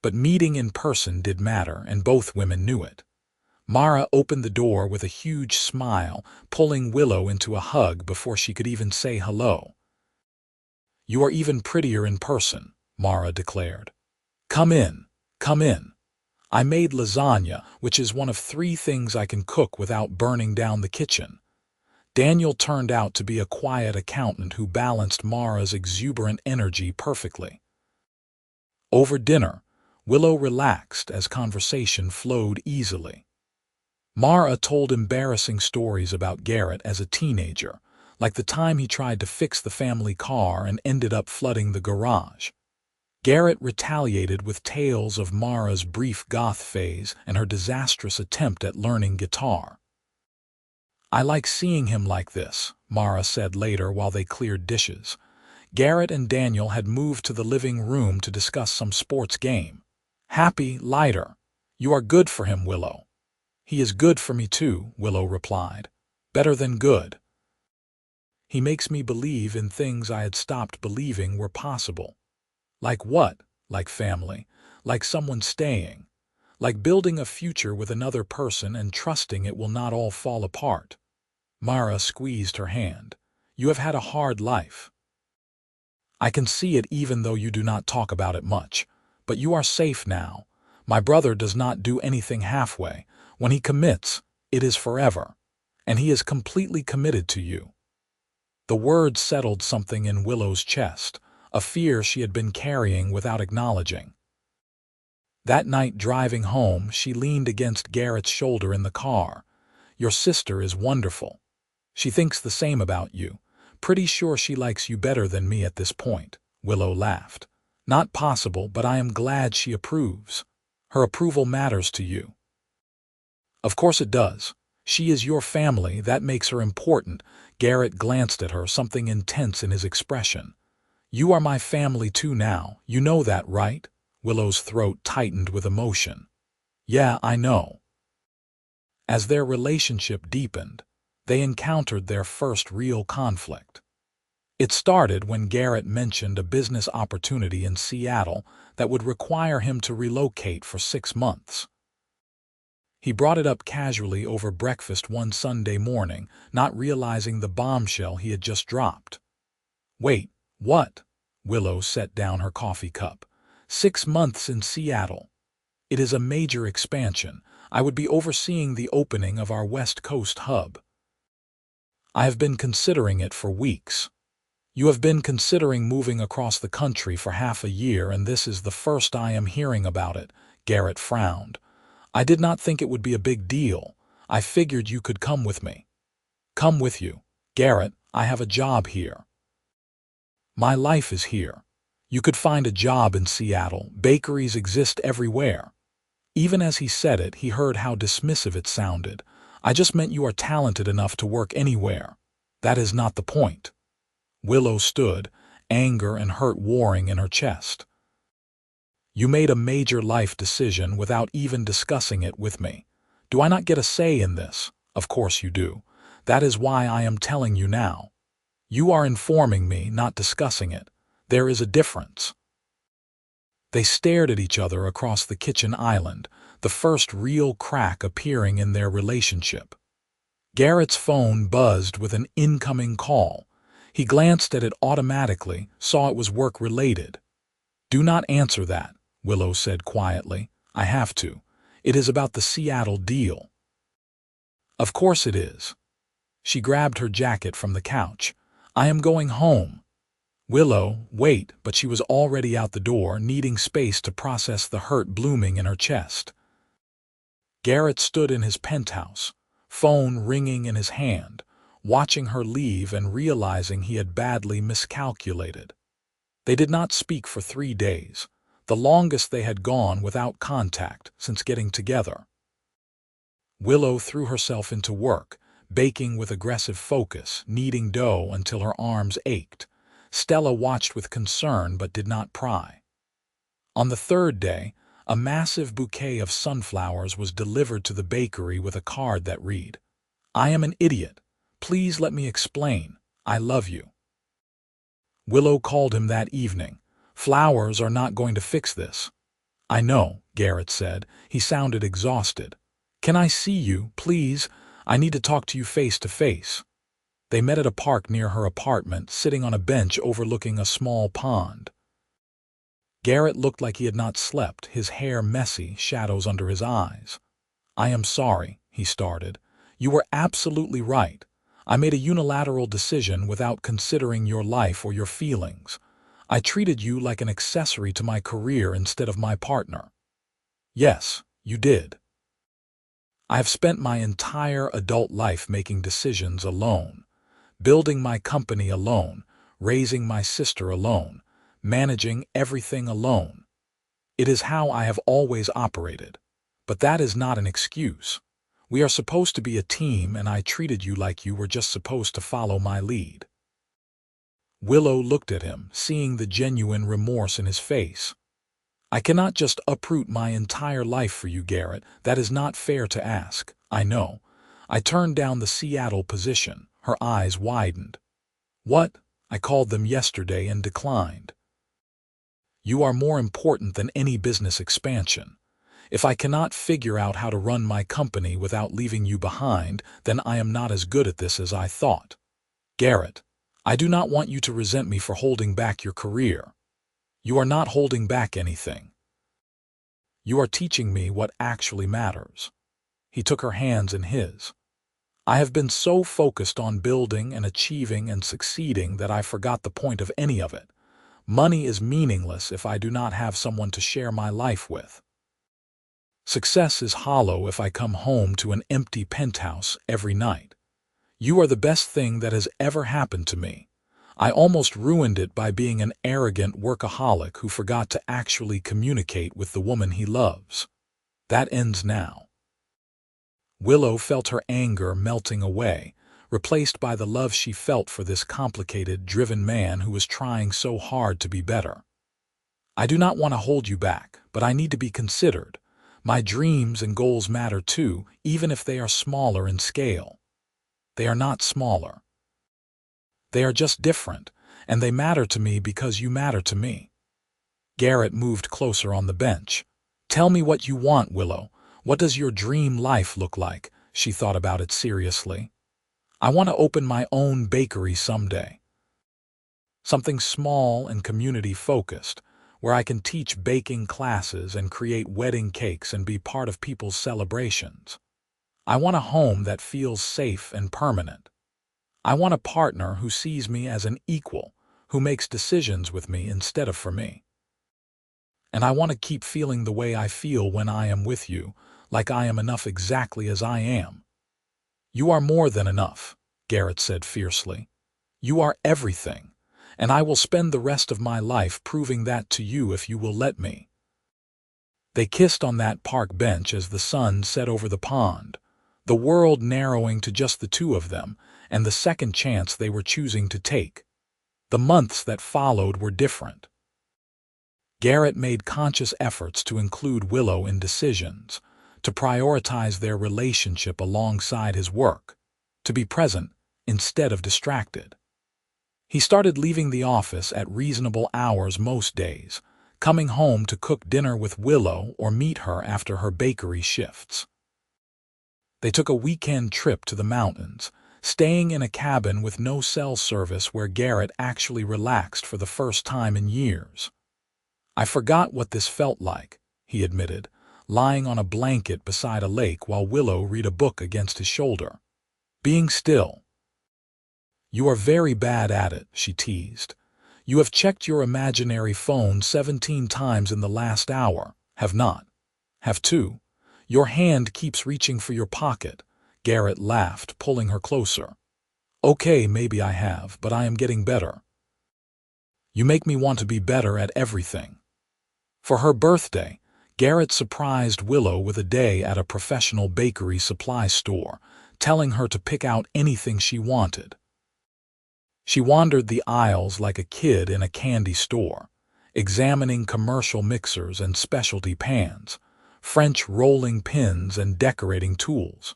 But meeting in person did matter, and both women knew it. Mara opened the door with a huge smile, pulling Willow into a hug before she could even say hello. "You are even prettier in person," Mara declared. "Come in, come in. I made lasagna, which is one of 3 things I can cook without burning down the kitchen." Daniel turned out to be a quiet accountant who balanced Mara's exuberant energy perfectly. Over dinner, Willow relaxed as conversation flowed easily. Mara told embarrassing stories about Garrett as a teenager, like the time he tried to fix the family car and ended up flooding the garage. Garrett retaliated with tales of Mara's brief goth phase and her disastrous attempt at learning guitar. "I like seeing him like this," Mara said later while they cleared dishes. Garrett and Daniel had moved to the living room to discuss some sports game. "Happy, lighter. You are good for him, Willow." "He is good for me too," Willow replied. "Better than good. He makes me believe in things I had stopped believing were possible." "Like what?" "Like family. Like someone staying. Like building a future with another person and trusting it will not all fall apart." Mara squeezed her hand. "You have had a hard life. I can see it even though you do not talk about it much. But you are safe now. My brother does not do anything halfway. When he commits, it is forever. And he is completely committed to you." The words settled something in Willow's chest, a fear she had been carrying without acknowledging. That night driving home, she leaned against Garrett's shoulder in the car. "Your sister is wonderful. She thinks the same about you. Pretty sure she likes you better than me at this point," Willow laughed. "Not possible, but I am glad she approves. Her approval matters to you." "Of course it does. She is your family, that makes her important." Garrett glanced at her, something intense in his expression. "You are my family too now, you know that, right?" Willow's throat tightened with emotion. "Yeah, I know." As their relationship deepened, they encountered their first real conflict. It started when Garrett mentioned a business opportunity in Seattle that would require him to relocate for 6 months. He brought it up casually over breakfast one Sunday morning, not realizing the bombshell he had just dropped. "Wait, what?" Willow set down her coffee cup. 6 months in Seattle. It is a major expansion. I would be overseeing the opening of our West Coast hub. I have been considering it for weeks." "You have been considering moving across the country for half a year, and this is the first I am hearing about it," Garrett frowned. "I did not think it would be a big deal. I figured you could come with me." "Come with you? Garrett, I have a job here. My life is here. You could find a job in Seattle. Bakeries exist everywhere." Even as he said it, he heard how dismissive it sounded. "I just meant you are talented enough to work anywhere. That is not the point." Willow stood, anger and hurt warring in her chest. "You made a major life decision without even discussing it with me. Do I not get a say in this?" "Of course you do. That is why I am telling you now. You are informing me, not discussing it. There is a difference." They stared at each other across the kitchen island, the first real crack appearing in their relationship. Garrett's phone buzzed with an incoming call. He glanced at it automatically, saw it was work-related. "Do not answer that," Willow said quietly. "I have to. It is about the Seattle deal." "Of course it is." She grabbed her jacket from the couch. "I am going home." Willow, wait, but she was already out the door, needing space to process the hurt blooming in her chest. Garrett stood in his penthouse, phone ringing in his hand, watching her leave and realizing he had badly miscalculated. They did not speak for 3 days, the longest they had gone without contact since getting together. Willow threw herself into work, baking with aggressive focus, kneading dough until her arms ached. Stella watched with concern but did not pry. On the third day, a massive bouquet of sunflowers was delivered to the bakery with a card that read, "I am an idiot. Please let me explain. I love you." Willow called him that evening. "Flowers are not going to fix this." "I know," Garrett said. He sounded exhausted. "Can I see you, please? I need to talk to you face to face." They met at a park near her apartment, sitting on a bench overlooking a small pond. Garrett looked like he had not slept, his hair messy, shadows under his eyes. "I am sorry," he started. "You were absolutely right. I made a unilateral decision without considering your life or your feelings. I treated you like an accessory to my career instead of my partner." "Yes, you did. I have spent my entire adult life making decisions alone, building my company alone, raising my sister alone, managing everything alone. It is how I have always operated. But that is not an excuse. We are supposed to be a team, and I treated you like you were just supposed to follow my lead." Willow looked at him, seeing the genuine remorse in his face. "I cannot just uproot my entire life for you, Garrett. That is not fair to ask. I know. I turned down the Seattle position." Her eyes widened. "What? I called them yesterday and declined." "You are more important than any business expansion. If I cannot figure out how to run my company without leaving you behind, then I am not as good at this as I thought. Garrett, I do not want you to resent me for holding back your career. You are not holding back anything. You are teaching me what actually matters." He took her hands in his. "I have been so focused on building and achieving and succeeding that I forgot the point of any of it. Money is meaningless if I do not have someone to share my life with. Success is hollow if I come home to an empty penthouse every night. You are the best thing that has ever happened to me. I almost ruined it by being an arrogant workaholic who forgot to actually communicate with the woman he loves. That ends now." Willow felt her anger melting away, replaced by the love she felt for this complicated, driven man who was trying so hard to be better. "I do not want to hold you back, but I need to be considered. My dreams and goals matter too, even if they are smaller in scale." "They are not smaller. They are just different, and they matter to me because you matter to me." Garrett moved closer on the bench. "Tell me what you want, Willow. What does your dream life look like?" She thought about it seriously. "I want to open my own bakery someday. Something small and community-focused, where I can teach baking classes and create wedding cakes and be part of people's celebrations. I want a home that feels safe and permanent. I want a partner who sees me as an equal, who makes decisions with me instead of for me. And I want to keep feeling the way I feel when I am with you, like I am enough exactly as I am." "You are more than enough," Garrett said fiercely. "You are everything, and I will spend the rest of my life proving that to you if you will let me." They kissed on that park bench as the sun set over the pond, the world narrowing to just the two of them and the second chance they were choosing to take. The months that followed were different. Garrett made conscious efforts to include Willow in decisions, to prioritize their relationship alongside his work, to be present instead of distracted. He started leaving the office at reasonable hours most days, coming home to cook dinner with Willow or meet her after her bakery shifts. They took a weekend trip to the mountains, staying in a cabin with no cell service where Garrett actually relaxed for the first time in years. "I forgot what this felt like," he admitted, lying on a blanket beside a lake while Willow read a book against his shoulder. "Being still." "You are very bad at it," she teased. "You have checked your imaginary phone 17 times in the last hour, have not? Have too? Your hand keeps reaching for your pocket." Garrett laughed, pulling her closer. "Okay, maybe I have, but I am getting better. You make me want to be better at everything." For her birthday, Garrett surprised Willow with a day at a professional bakery supply store, telling her to pick out anything she wanted. She wandered the aisles like a kid in a candy store, examining commercial mixers and specialty pans, French rolling pins and decorating tools.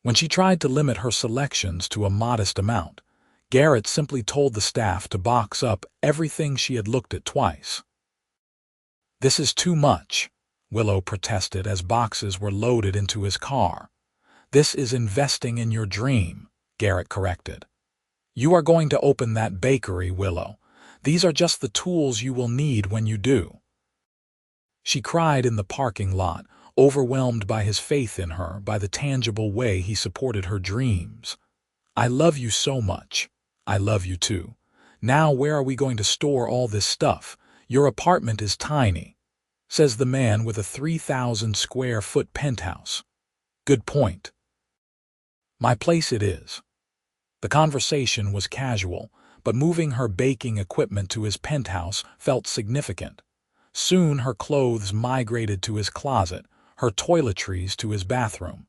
When she tried to limit her selections to a modest amount, Garrett simply told the staff to box up everything she had looked at twice. "This is too much," Willow protested as boxes were loaded into his car. "This is investing in your dream," Garrett corrected. "You are going to open that bakery, Willow. These are just the tools you will need when you do." She cried in the parking lot, overwhelmed by his faith in her, by the tangible way he supported her dreams. "I love you so much. I love you too. Now where are we going to store all this stuff? Your apartment is tiny," says the man with a 3,000 square foot penthouse. "Good point." "My place it is." The conversation was casual, but moving her baking equipment to his penthouse felt significant. Soon her clothes migrated to his closet, her toiletries to his bathroom.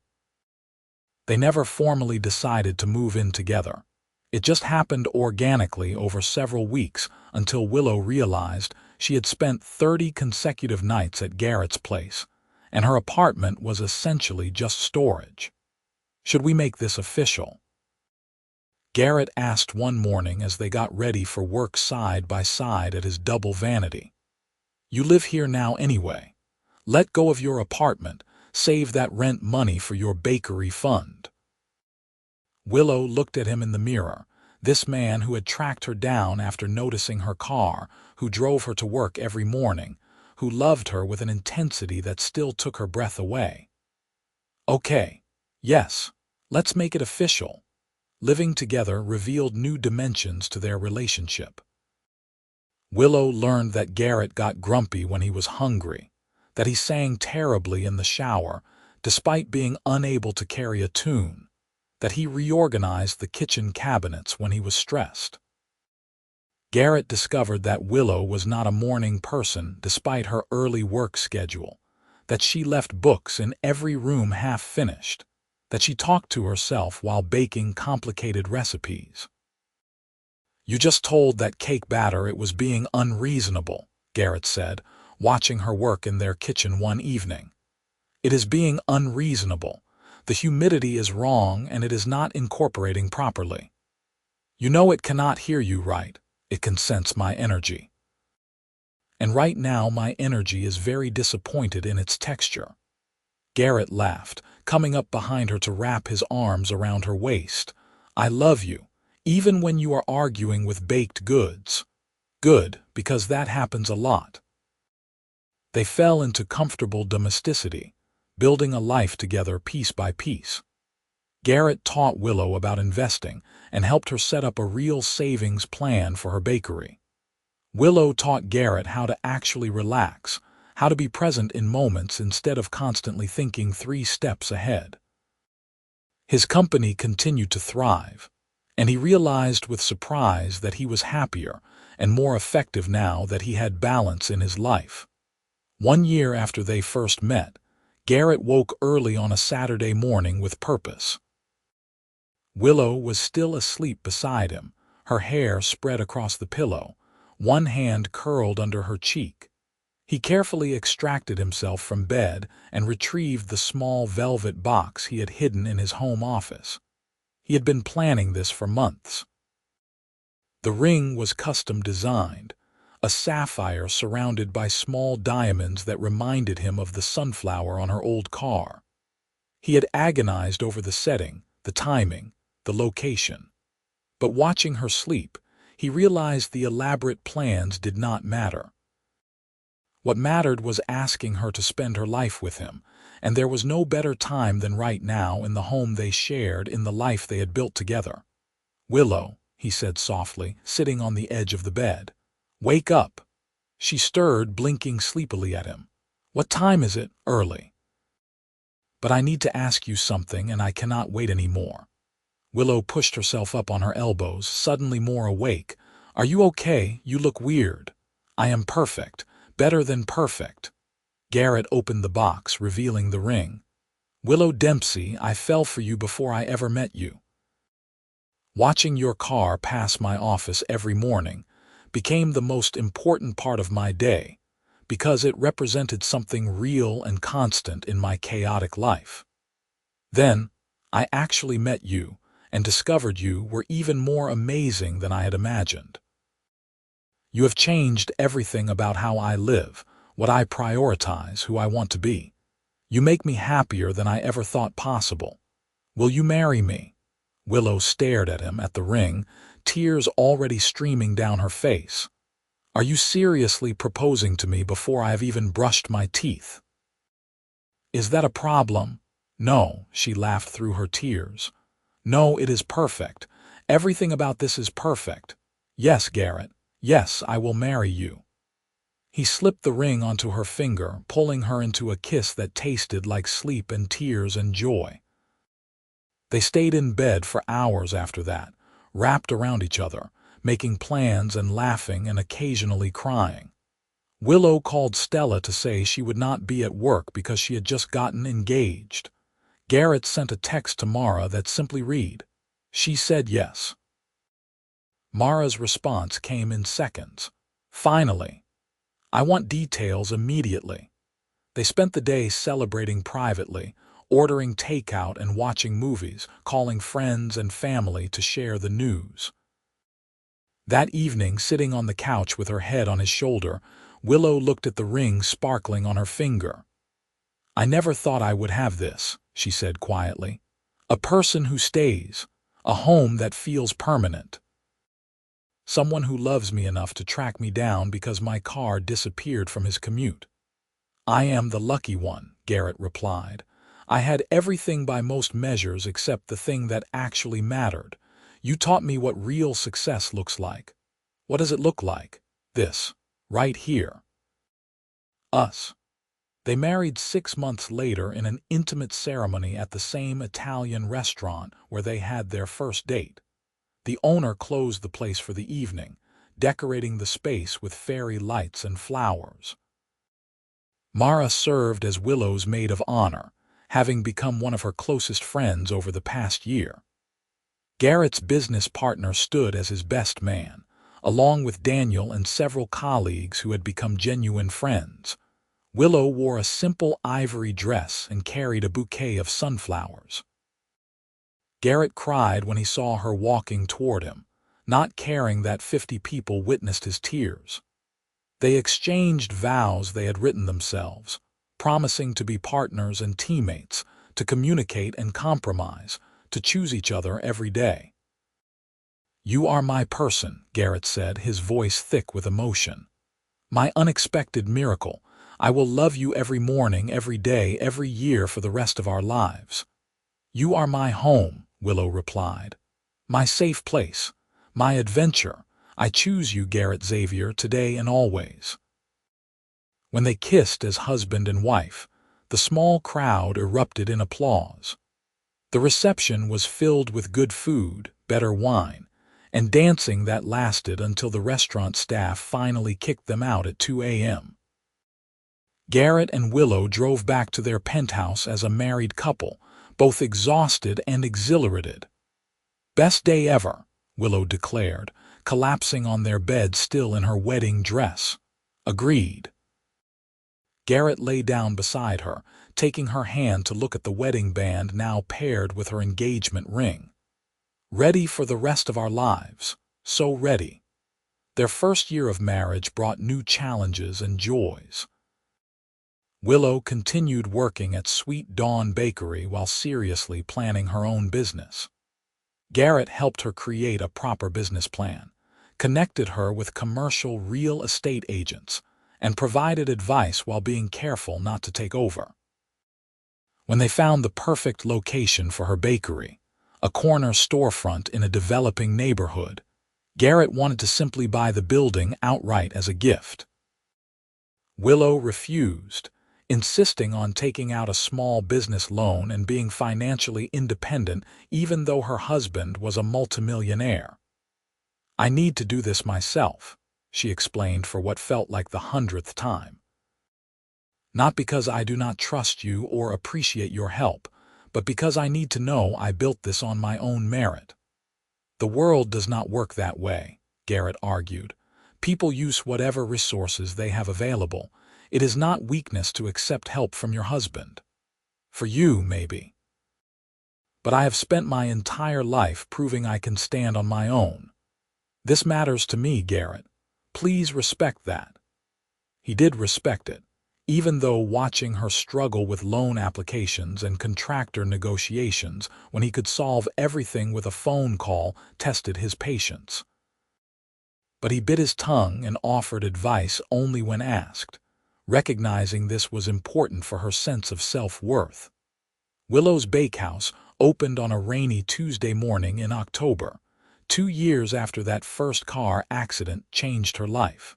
They never formally decided to move in together. It just happened organically over several weeks until Willow realized she had spent 30 consecutive nights at Garrett's place, and her apartment was essentially just storage. "Should we make this official?" Garrett asked one morning as they got ready for work side by side at his double vanity. "You live here now anyway. Let go of your apartment, save that rent money for your bakery fund." Willow looked at him in the mirror, this man who had tracked her down after noticing her car, who drove her to work every morning, who loved her with an intensity that still took her breath away. "Okay, yes, let's make it official." Living together revealed new dimensions to their relationship. Willow learned that Garrett got grumpy when he was hungry, that he sang terribly in the shower, despite being unable to carry a tune, that he reorganized the kitchen cabinets when he was stressed. Garrett discovered that Willow was not a morning person despite her early work schedule, that she left books in every room half finished, that she talked to herself while baking complicated recipes. "You just told that cake batter it was being unreasonable," Garrett said, watching her work in their kitchen one evening. "It is being unreasonable. The humidity is wrong and it is not incorporating properly. You know it cannot hear you right. It can sense my energy. And right now my energy is very disappointed in its texture." Garrett laughed, coming up behind her to wrap his arms around her waist. "I love you, even when you are arguing with baked goods." "Good, because that happens a lot." They fell into comfortable domesticity, building a life together piece by piece. Garrett taught Willow about investing and helped her set up a real savings plan for her bakery. Willow taught Garrett how to actually relax, how to be present in moments instead of constantly thinking 3 steps ahead. His company continued to thrive, and he realized with surprise that he was happier and more effective now that he had balance in his life. 1 year after they first met, Garrett woke early on a Saturday morning with purpose. Willow was still asleep beside him, her hair spread across the pillow, one hand curled under her cheek. He carefully extracted himself from bed and retrieved the small velvet box he had hidden in his home office. He had been planning this for months. The ring was custom designed, a sapphire surrounded by small diamonds that reminded him of the sunflower on her old car. He had agonized over the setting, the timing, the location. But watching her sleep, he realized the elaborate plans did not matter. What mattered was asking her to spend her life with him, and there was no better time than right now in the home they shared, in the life they had built together. "Willow," he said softly, sitting on the edge of the bed. "Wake up." She stirred, blinking sleepily at him. "What time is it?" "Early." "But I need to ask you something and I cannot wait any more." Willow pushed herself up on her elbows, suddenly more awake. "Are you okay? You look weird." "I am perfect. Better than perfect." Garrett opened the box, revealing the ring. Willow Dempsey, I fell for you before I ever met you. Watching your car pass my office every morning became the most important part of my day because it represented something real and constant in my chaotic life. Then, I actually met you and discovered you were even more amazing than I had imagined. You have changed everything about how I live, what I prioritize, who I want to be. You make me happier than I ever thought possible. Will you marry me? Willow stared at him at the ring, tears already streaming down her face. Are you seriously proposing to me before I have even brushed my teeth? Is that a problem? No, she laughed through her tears. No, it is perfect. Everything about this is perfect. Yes, Garrett. Yes, I will marry you. He slipped the ring onto her finger, pulling her into a kiss that tasted like sleep and tears and joy. They stayed in bed for hours after that, wrapped around each other, making plans and laughing and occasionally crying. Willow called Stella to say she would not be at work because she had just gotten engaged. Garrett sent a text to Mara that simply read, "She said yes." Mara's response came in seconds. "Finally. I want details immediately." They spent the day celebrating privately, ordering takeout and watching movies, calling friends and family to share the news. That evening, sitting on the couch with her head on his shoulder, Willow looked at the ring sparkling on her finger. "I never thought I would have this," she said quietly. "A person who stays, a home that feels permanent. Someone who loves me enough to track me down because my car disappeared from his commute." "I am the lucky one," Garrett replied. "I had everything by most measures except the thing that actually mattered. You taught me what real success looks like. What does it look like? This, right here. Us." They married 6 months later in an intimate ceremony at the same Italian restaurant where they had their first date. The owner closed the place for the evening, decorating the space with fairy lights and flowers. Mara served as Willow's maid of honor, having become one of her closest friends over the past year. Garrett's business partner stood as his best man, along with Daniel and several colleagues who had become genuine friends. Willow wore a simple ivory dress and carried a bouquet of sunflowers. Garrett cried when he saw her walking toward him, not caring that 50 people witnessed his tears. They exchanged vows they had written themselves, promising to be partners and teammates, to communicate and compromise, to choose each other every day. "You are my person," Garrett said, his voice thick with emotion. "My unexpected miracle. I will love you every morning, every day, every year for the rest of our lives." "You are my home," Willow replied. "My safe place, my adventure. I choose you, Garrett Xavier, today and always." When they kissed as husband and wife, the small crowd erupted in applause. The reception was filled with good food, better wine, and dancing that lasted until the restaurant staff finally kicked them out at 2 a.m. Garrett and Willow drove back to their penthouse as a married couple, both exhausted and exhilarated. "Best day ever," Willow declared, collapsing on their bed still in her wedding dress. "Agreed." Garrett lay down beside her, taking her hand to look at the wedding band now paired with her engagement ring. "Ready for the rest of our lives. So ready." Their first year of marriage brought new challenges and joys. Willow continued working at Sweet Dawn Bakery while seriously planning her own business. Garrett helped her create a proper business plan, connected her with commercial real estate agents, and provided advice while being careful not to take over. When they found the perfect location for her bakery, a corner storefront in a developing neighborhood, Garrett wanted to simply buy the building outright as a gift. Willow refused, insisting on taking out a small business loan and being financially independent even though her husband was a multimillionaire. "I need to do this myself," she explained for what felt like the 100th time. "Not because I do not trust you or appreciate your help, but because I need to know I built this on my own merit. The world does not work that way, Garrett argued. People use whatever resources they have available. It is not weakness to accept help from your husband. For you, maybe. But I have spent my entire life proving I can stand on my own. This matters to me, Garrett. Please respect that. He did respect it, even though watching her struggle with loan applications and contractor negotiations when he could solve everything with a phone call tested his patience. But he bit his tongue and offered advice only when asked, recognizing this was important for her sense of self-worth. Willow's Bakehouse opened on a rainy Tuesday morning in October, 2 years after that first car accident changed her life.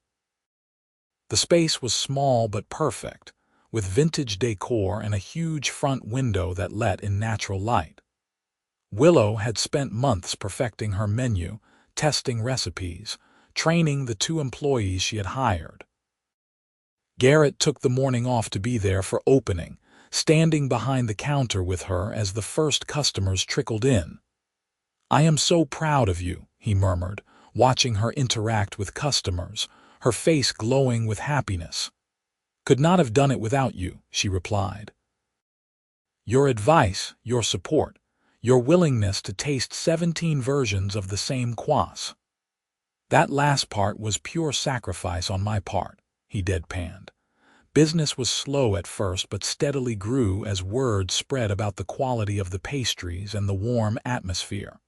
The space was small but perfect, with vintage decor and a huge front window that let in natural light. Willow had spent months perfecting her menu, testing recipes, training the 2 employees she had hired. Garrett took the morning off to be there for opening, standing behind the counter with her as the first customers trickled in. "I am so proud of you," he murmured, watching her interact with customers, her face glowing with happiness. "Could not have done it without you," she replied. "Your advice, your support, your willingness to taste 17 versions of the same kvass. That last part was pure sacrifice on my part," he deadpanned. Business was slow at first but steadily grew as word spread about the quality of the pastries and the warm atmosphere.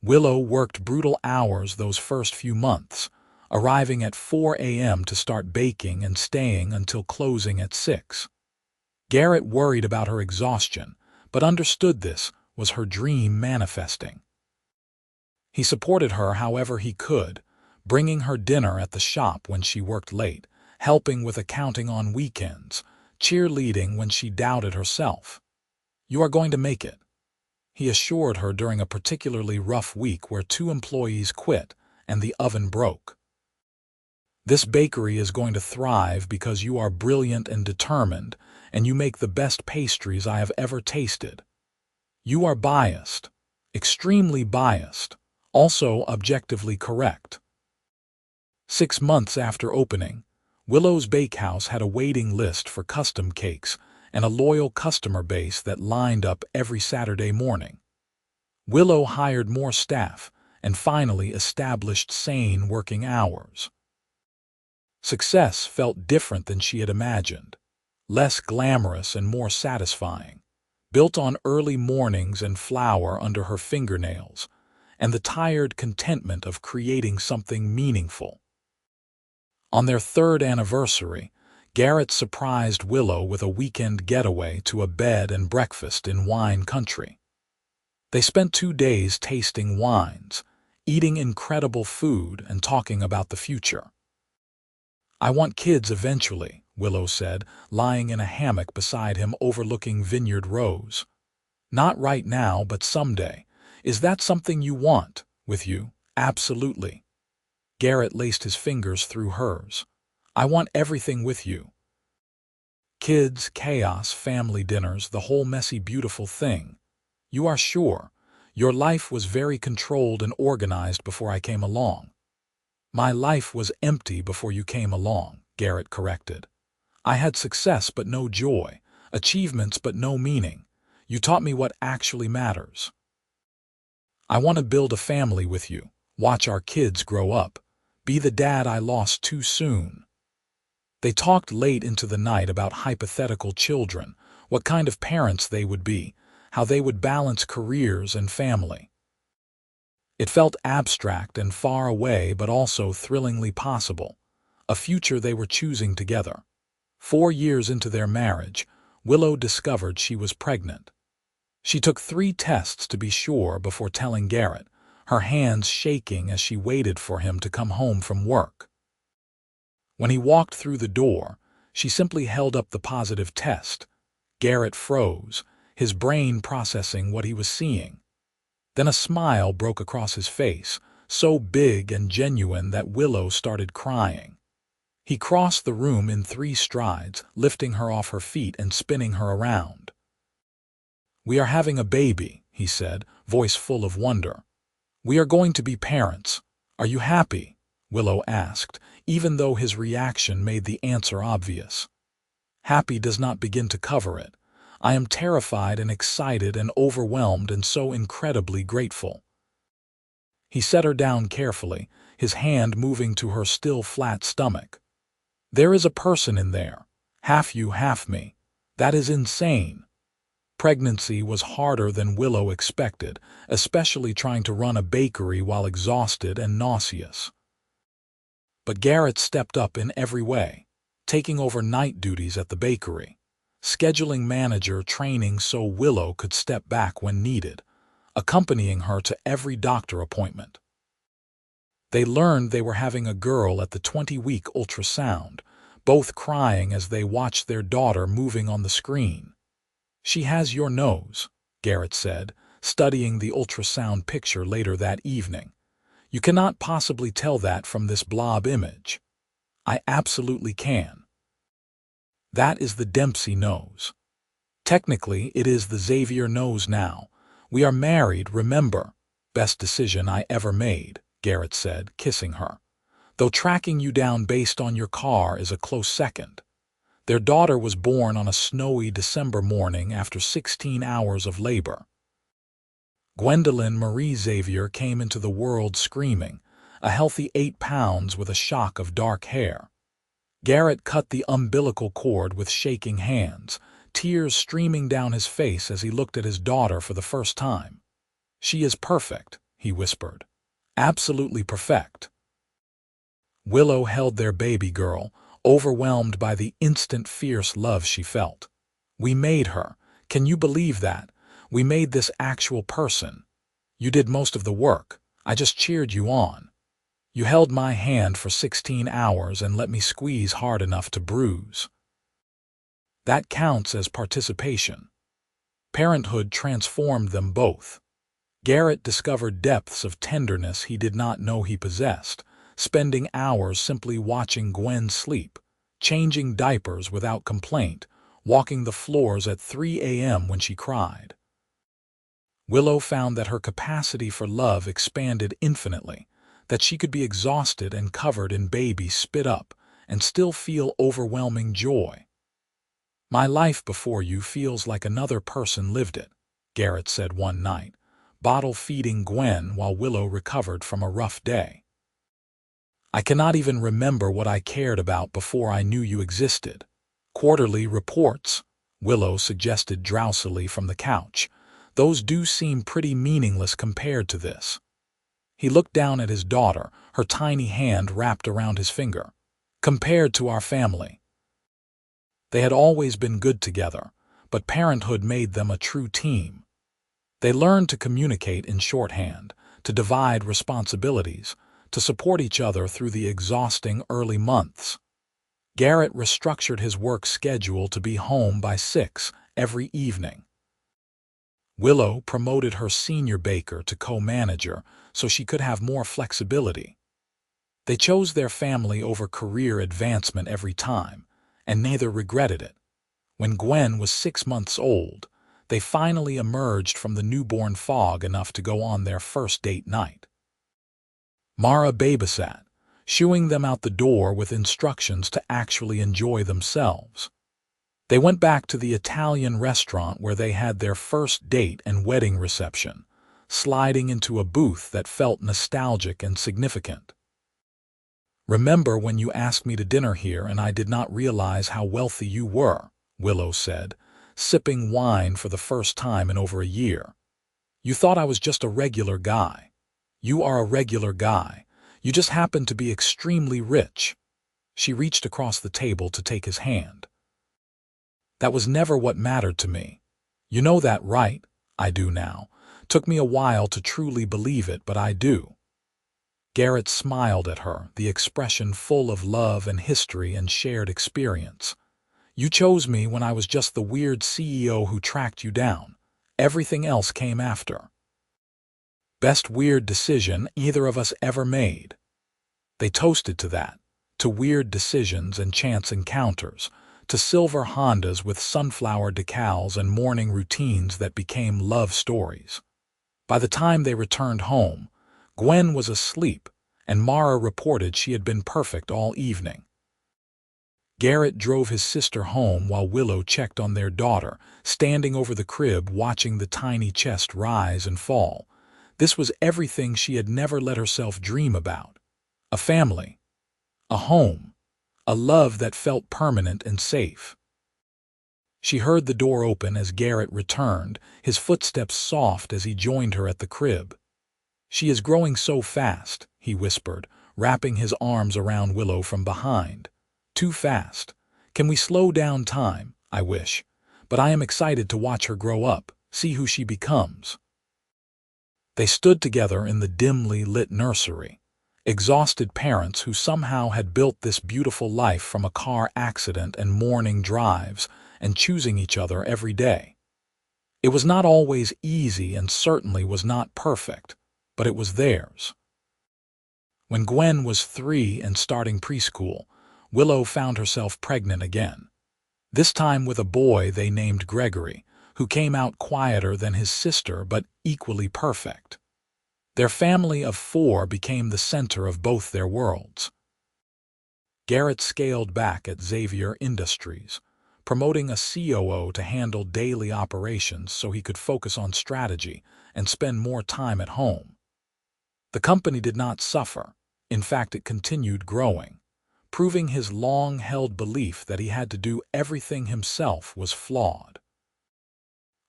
Willow worked brutal hours those first few months, arriving at 4 a.m. to start baking and staying until closing at 6. Garrett worried about her exhaustion, but understood this was her dream manifesting. He supported her however he could, bringing her dinner at the shop when she worked late, helping with accounting on weekends, cheerleading when she doubted herself. "You are going to make it," he assured her during a particularly rough week where 2 employees quit and the oven broke. "This bakery is going to thrive because you are brilliant and determined, and you make the best pastries I have ever tasted. You are biased, extremely biased, also objectively correct." 6 months after opening, Willow's Bakehouse had a waiting list for custom cakes and a loyal customer base that lined up every Saturday morning. Willow hired more staff and finally established sane working hours. Success felt different than she had imagined, less glamorous and more satisfying, built on early mornings and flour under her fingernails, and the tired contentment of creating something meaningful. On their 3rd anniversary, Garrett surprised Willow with a weekend getaway to a bed and breakfast in wine country. They spent 2 days tasting wines, eating incredible food, and talking about the future. "I want kids eventually," Willow said, lying in a hammock beside him overlooking vineyard rows. "Not right now, but someday. Is that something you want, with you?" "Absolutely." Garrett laced his fingers through hers. "I want everything with you. Kids, chaos, family dinners, the whole messy, beautiful thing. You are sure? Your life was very controlled and organized before I came along." "My life was empty before you came along," Garrett corrected. "I had success but no joy, achievements but no meaning. You taught me what actually matters. I want to build a family with you, watch our kids grow up, be the dad I lost too soon." They talked late into the night about hypothetical children, what kind of parents they would be, how they would balance careers and family. It felt abstract and far away but also thrillingly possible, a future they were choosing together. 4 years into their marriage, Willow discovered she was pregnant. She took 3 tests to be sure before telling Garrett, her hands shaking as she waited for him to come home from work. When he walked through the door, she simply held up the positive test. Garrett froze, his brain processing what he was seeing. Then a smile broke across his face, so big and genuine that Willow started crying. He crossed the room in 3 strides, lifting her off her feet and spinning her around. "We are having a baby," he said, voice full of wonder. "We are going to be parents. Are you happy?" Willow asked, even though his reaction made the answer obvious. Happy does not begin to cover it. I am terrified and excited and overwhelmed and so incredibly grateful. He set her down carefully, his hand moving to her still flat stomach. "There is a person in there. Half you, half me. That is insane." Pregnancy was harder than Willow expected, especially trying to run a bakery while exhausted and nauseous. But Garrett stepped up in every way, taking over night duties at the bakery, scheduling manager training so Willow could step back when needed, accompanying her to every doctor appointment. They learned they were having a girl at the 20-week ultrasound, both crying as they watched their daughter moving on the screen. "She has your nose," Garrett said, studying the ultrasound picture later that evening. "You cannot possibly tell that from this blob image." "I absolutely can. That is the Dempsey nose. Technically, it is the Xavier nose now. We are married, remember." "Best decision I ever made," Garrett said, kissing her. "Though tracking you down based on your car is a close second." Their daughter was born on a snowy December morning after 16 hours of labor. Gwendolyn Marie Xavier came into the world screaming, a healthy 8 pounds with a shock of dark hair. Garrett cut the umbilical cord with shaking hands, tears streaming down his face as he looked at his daughter for the first time. "She is perfect," he whispered. "Absolutely perfect." Willow held their baby girl, overwhelmed by the instant fierce love she felt. "We made her. Can you believe that? We made this actual person. You did most of the work. I just cheered you on. You held my hand for 16 hours and let me squeeze hard enough to bruise. That counts as participation." Parenthood transformed them both. Garrett discovered depths of tenderness he did not know he possessed, spending hours simply watching Gwen sleep, changing diapers without complaint, walking the floors at 3 a.m. when she cried. Willow found that her capacity for love expanded infinitely, that she could be exhausted and covered in baby spit up and still feel overwhelming joy. "My life before you feels like another person lived it," Garrett said one night, bottle-feeding Gwen while Willow recovered from a rough day. "I cannot even remember what I cared about before I knew you existed." "Quarterly reports," Willow suggested drowsily from the couch. "Those do seem pretty meaningless compared to this." He looked down at his daughter, her tiny hand wrapped around his finger. "Compared to our family." They had always been good together, but parenthood made them a true team. They learned to communicate in shorthand, to divide responsibilities, to support each other through the exhausting early months. Garrett restructured his work schedule to be home by 6 every evening. Willow promoted her senior baker to co-manager so she could have more flexibility. They chose their family over career advancement every time, and neither regretted it. When Gwen was 6 months old, they finally emerged from the newborn fog enough to go on their first date night. Mara babysat, shooing them out the door with instructions to actually enjoy themselves. They went back to the Italian restaurant where they had their first date and wedding reception, sliding into a booth that felt nostalgic and significant. "Remember when you asked me to dinner here and I did not realize how wealthy you were," Willow said, sipping wine for the first time in over a year. "You thought I was just a regular guy. You are a regular guy. You just happen to be extremely rich." She reached across the table to take his hand. "That was never what mattered to me. You know that, right?" "I do now. Took me a while to truly believe it, but I do." Garrett smiled at her, the expression full of love and history and shared experience. "You chose me when I was just the weird CEO who tracked you down. Everything else came after. Best weird decision either of us ever made." They toasted to that, to weird decisions and chance encounters, to silver Hondas with sunflower decals and morning routines that became love stories. By the time they returned home, Gwen was asleep, and Mara reported she had been perfect all evening. Garrett drove his sister home while Willow checked on their daughter, standing over the crib watching the tiny chest rise and fall. This was everything she had never let herself dream about. A family, a home, a love that felt permanent and safe. She heard the door open as Garrett returned, his footsteps soft as he joined her at the crib. "She is growing so fast," he whispered, wrapping his arms around Willow from behind. "Too fast. Can we slow down time? I wish. But I am excited to watch her grow up, see who she becomes." They stood together in the dimly lit nursery, exhausted parents who somehow had built this beautiful life from a car accident and morning drives and choosing each other every day. It was not always easy and certainly was not perfect, but it was theirs. When Gwen was 3 and starting preschool, Willow found herself pregnant again. This time with a boy they named Gregory, who came out quieter than his sister but equally perfect. Their family of 4 became the center of both their worlds. Garrett scaled back at Xavier Industries, promoting a COO to handle daily operations so he could focus on strategy and spend more time at home. The company did not suffer. In fact, it continued growing, proving his long-held belief that he had to do everything himself was flawed.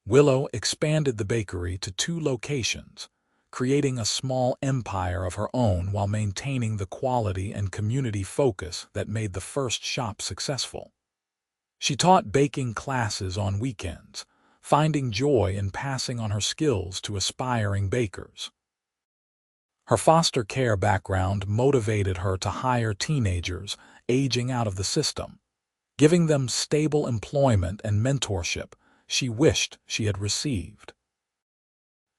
Willow expanded the bakery to 2 locations, creating a small empire of her own while maintaining the quality and community focus that made the first shop successful. She taught baking classes on weekends, finding joy in passing on her skills to aspiring bakers. Her foster care background motivated her to hire teenagers aging out of the system, giving them stable employment and mentorship she wished she had received.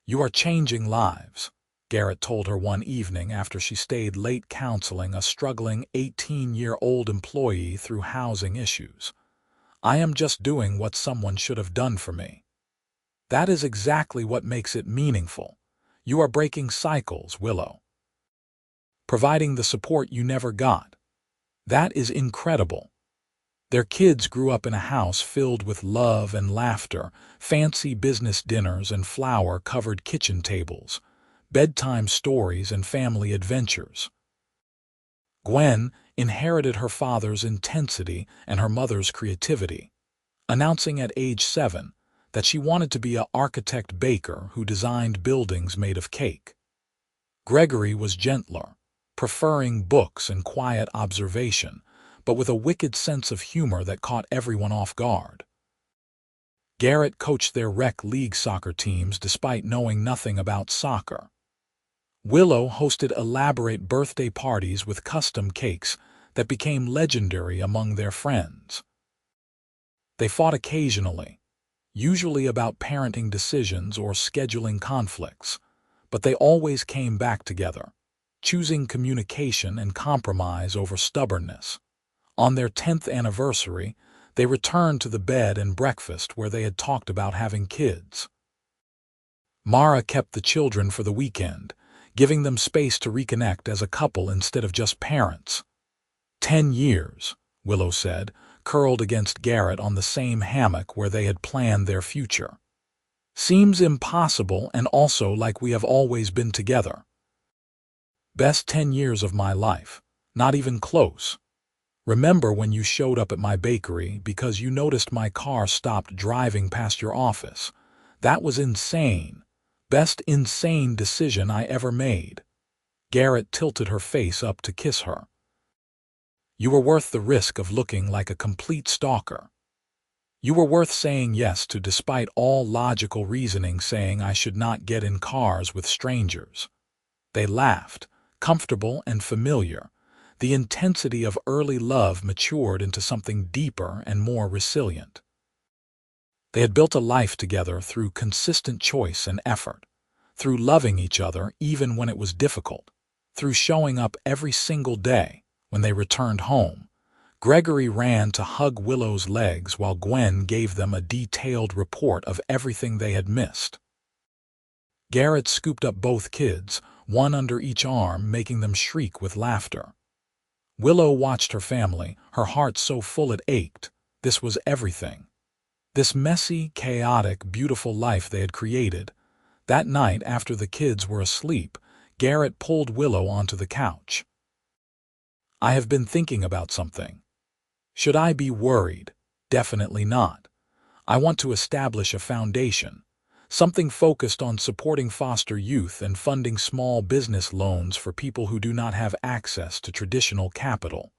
"You are changing lives," Garrett told her one evening after she stayed late counseling a struggling 18-year-old employee through housing issues. "I am just doing what someone should have done for me." That is exactly what makes it meaningful. You are breaking cycles, Willow. Providing the support you never got. That is incredible. Their kids grew up in a house filled with love and laughter, fancy business dinners and flower-covered kitchen tables, bedtime stories and family adventures. Gwen inherited her father's intensity and her mother's creativity, announcing at age 7 that she wanted to be an architect baker who designed buildings made of cake. Gregory was gentler, preferring books and quiet observation, but with a wicked sense of humor that caught everyone off guard. Garrett coached their rec league soccer teams despite knowing nothing about soccer. Willow hosted elaborate birthday parties with custom cakes that became legendary among their friends. They fought occasionally, usually about parenting decisions or scheduling conflicts, but they always came back together, choosing communication and compromise over stubbornness. On their 10th anniversary, they returned to the bed and breakfast where they had talked about having kids. Mara kept the children for the weekend, giving them space to reconnect as a couple instead of just parents. 10 years, Willow said, curled against Garrett on the same hammock where they had planned their future. "Seems impossible and also like we have always been together. Best 10 years of my life, not even close. Remember when you showed up at my bakery because you noticed my car stopped driving past your office? That was insane. Best insane decision I ever made." Garrett tilted her face up to kiss her. "You were worth the risk of looking like a complete stalker. You were worth saying yes to despite all logical reasoning saying I should not get in cars with strangers." They laughed, comfortable and familiar. The intensity of early love matured into something deeper and more resilient. They had built a life together through consistent choice and effort, through loving each other even when it was difficult, through showing up every single day when they returned home, Gregory ran to hug Willow's legs while Gwen gave them a detailed report of everything they had missed. Garrett scooped up both kids, one under each arm, making them shriek with laughter. Willow watched her family, her heart so full it ached. This was everything. This messy, chaotic, beautiful life they had created. That night, after the kids were asleep, Garrett pulled Willow onto the couch. "I have been thinking about something. Should I be worried? Definitely not. I want to establish a foundation, something focused on supporting foster youth and funding small business loans for people who do not have access to traditional capital.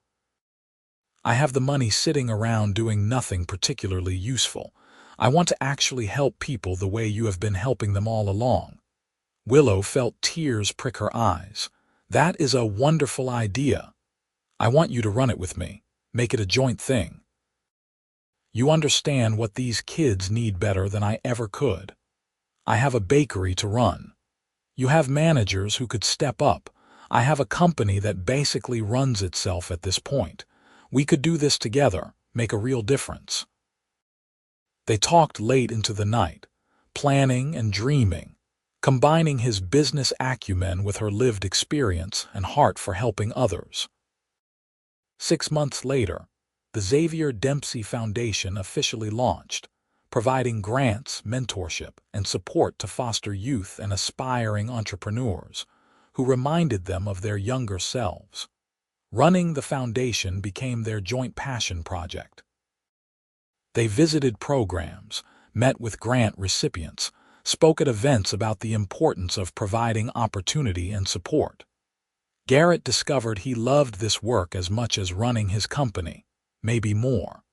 I have the money sitting around doing nothing particularly useful. I want to actually help people the way you have been helping them all along." Willow felt tears prick her eyes. "That is a wonderful idea. I want you to run it with me. Make it a joint thing. You understand what these kids need better than I ever could. I have a bakery to run. You have managers who could step up. I have a company that basically runs itself at this point. We could do this together, make a real difference." They talked late into the night, planning and dreaming, combining his business acumen with her lived experience and heart for helping others. 6 months later, the Xavier Dempsey Foundation officially launched, providing grants, mentorship, and support to foster youth and aspiring entrepreneurs who reminded them of their younger selves. Running the foundation became their joint passion project. They visited programs, met with grant recipients, spoke at events about the importance of providing opportunity and support. Garrett discovered he loved this work as much as running his company, maybe more.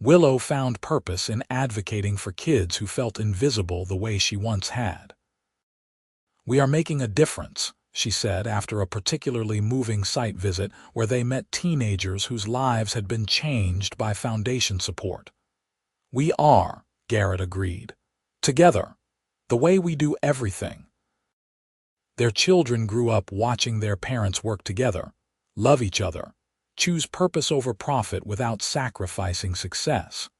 Willow found purpose in advocating for kids who felt invisible the way she once had. "We are making a difference," she said after a particularly moving site visit where they met teenagers whose lives had been changed by foundation support. "We are," Garrett agreed. "Together. The way we do everything." Their children grew up watching their parents work together, love each other, choose purpose over profit without sacrificing success.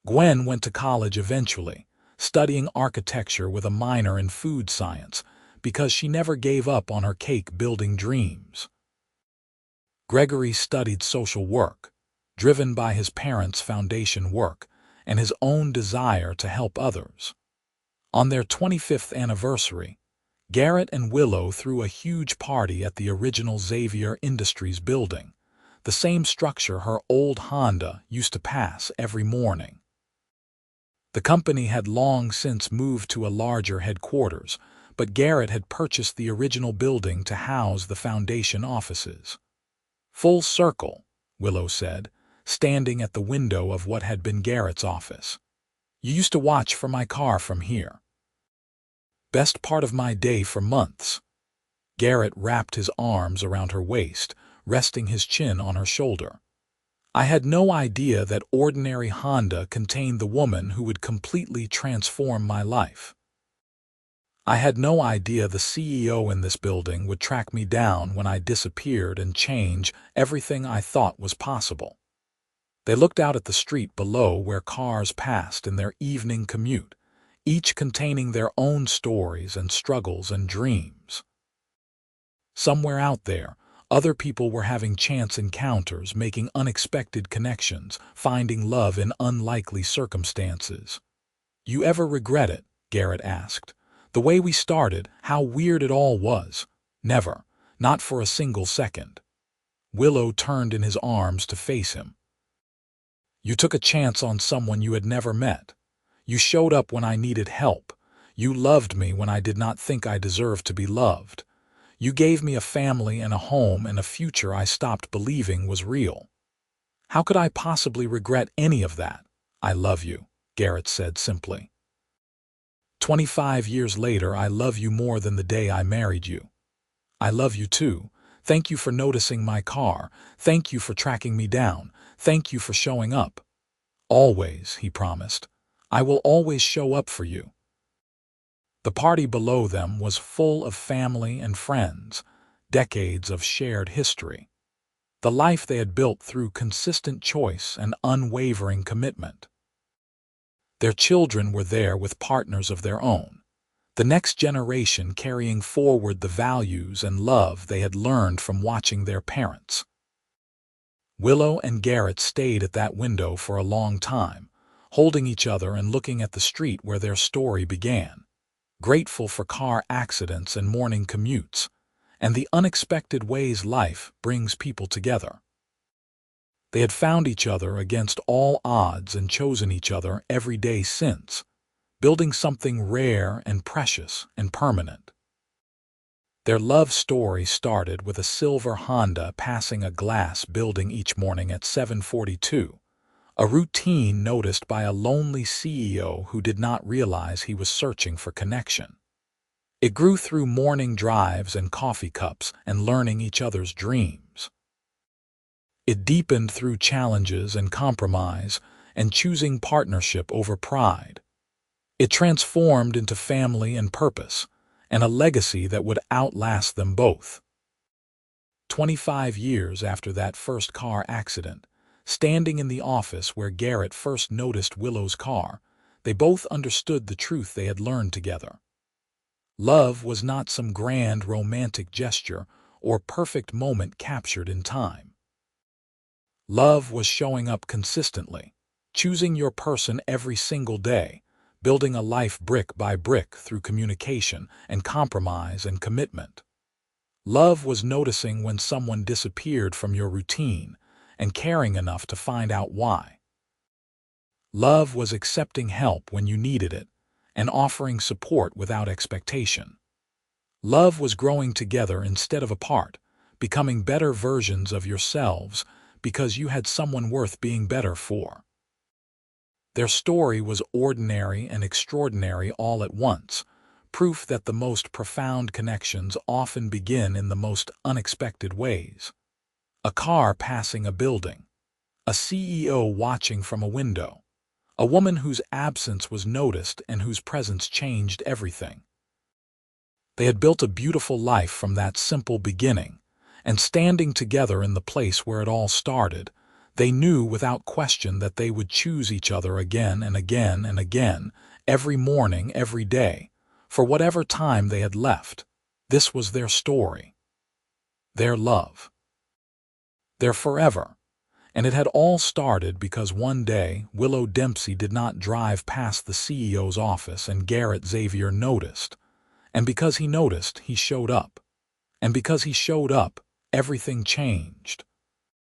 Gwen went to college eventually, studying architecture with a minor in food science because she never gave up on her cake-building dreams. Gregory studied social work, driven by his parents' foundation work and his own desire to help others. On their 25th anniversary, Garrett and Willow threw a huge party at the original Xavier Industries building, the same structure her old Honda used to pass every morning. The company had long since moved to a larger headquarters, but Garrett had purchased the original building to house the foundation offices. "Full circle," Willow said, standing at the window of what had been Garrett's office. "You used to watch for my car from here. Best part of my day for months." Garrett wrapped his arms around her waist, resting his chin on her shoulder. "I had no idea that ordinary Honda contained the woman who would completely transform my life. I had no idea the CEO in this building would track me down when I disappeared and change everything I thought was possible." They looked out at the street below where cars passed in their evening commute, each containing their own stories and struggles and dreams. Somewhere out there, other people were having chance encounters, making unexpected connections, finding love in unlikely circumstances. "You ever regret it?" Garrett asked. "The way we started, how weird it all was." "Never. Not for a single second." Willow turned in his arms to face him. "You took a chance on someone you had never met. You showed up when I needed help. You loved me when I did not think I deserved to be loved. You gave me a family and a home and a future I stopped believing was real. How could I possibly regret any of that?" "I love you," Garrett said simply. 25 years later, I love you more than the day I married you. I love you too. Thank you for noticing my car. Thank you for tracking me down. Thank you for showing up. Always," he promised. "I will always show up for you." The party below them was full of family and friends, decades of shared history. the life they had built through consistent choice and unwavering commitment. Their children were there with partners of their own, the next generation carrying forward the values and love they had learned from watching their parents. Willow and Garrett stayed at that window for a long time, holding each other and looking at the street where their story began, grateful for car accidents and morning commutes, and the unexpected ways life brings people together. They had found each other against all odds and chosen each other every day since, building something rare and precious and permanent. Their love story started with a silver Honda passing a glass building each morning at 7:42, a routine noticed by a lonely CEO who did not realize he was searching for connection. It grew through morning drives and coffee cups and learning each other's dreams. It deepened through challenges and compromise and choosing partnership over pride. It transformed into family and purpose, and a legacy that would outlast them both. 25 years after that first car accident, standing in the office where Garrett first noticed Willow's car, they both understood the truth they had learned together. Love was not some grand romantic gesture or perfect moment captured in time. Love was showing up consistently, choosing your person every single day, building a life brick by brick through communication and compromise and commitment. Love was noticing when someone disappeared from your routine and caring enough to find out why. Love was accepting help when you needed it and offering support without expectation. Love was growing together instead of apart, becoming better versions of yourselves because you had someone worth being better for. Their story was ordinary and extraordinary all at once, proof that the most profound connections often begin in the most unexpected ways. A car passing a building, a CEO watching from a window, a woman whose absence was noticed and whose presence changed everything. They had built a beautiful life from that simple beginning, and standing together in the place where it all started, they knew without question that they would choose each other again and again and again, every morning, every day, for whatever time they had left. This was their story, their love, their forever. And it had all started because one day Willow Dempsey did not drive past the CEO's office and Garrett Xavier noticed. And because he noticed, he showed up. And because he showed up, everything changed.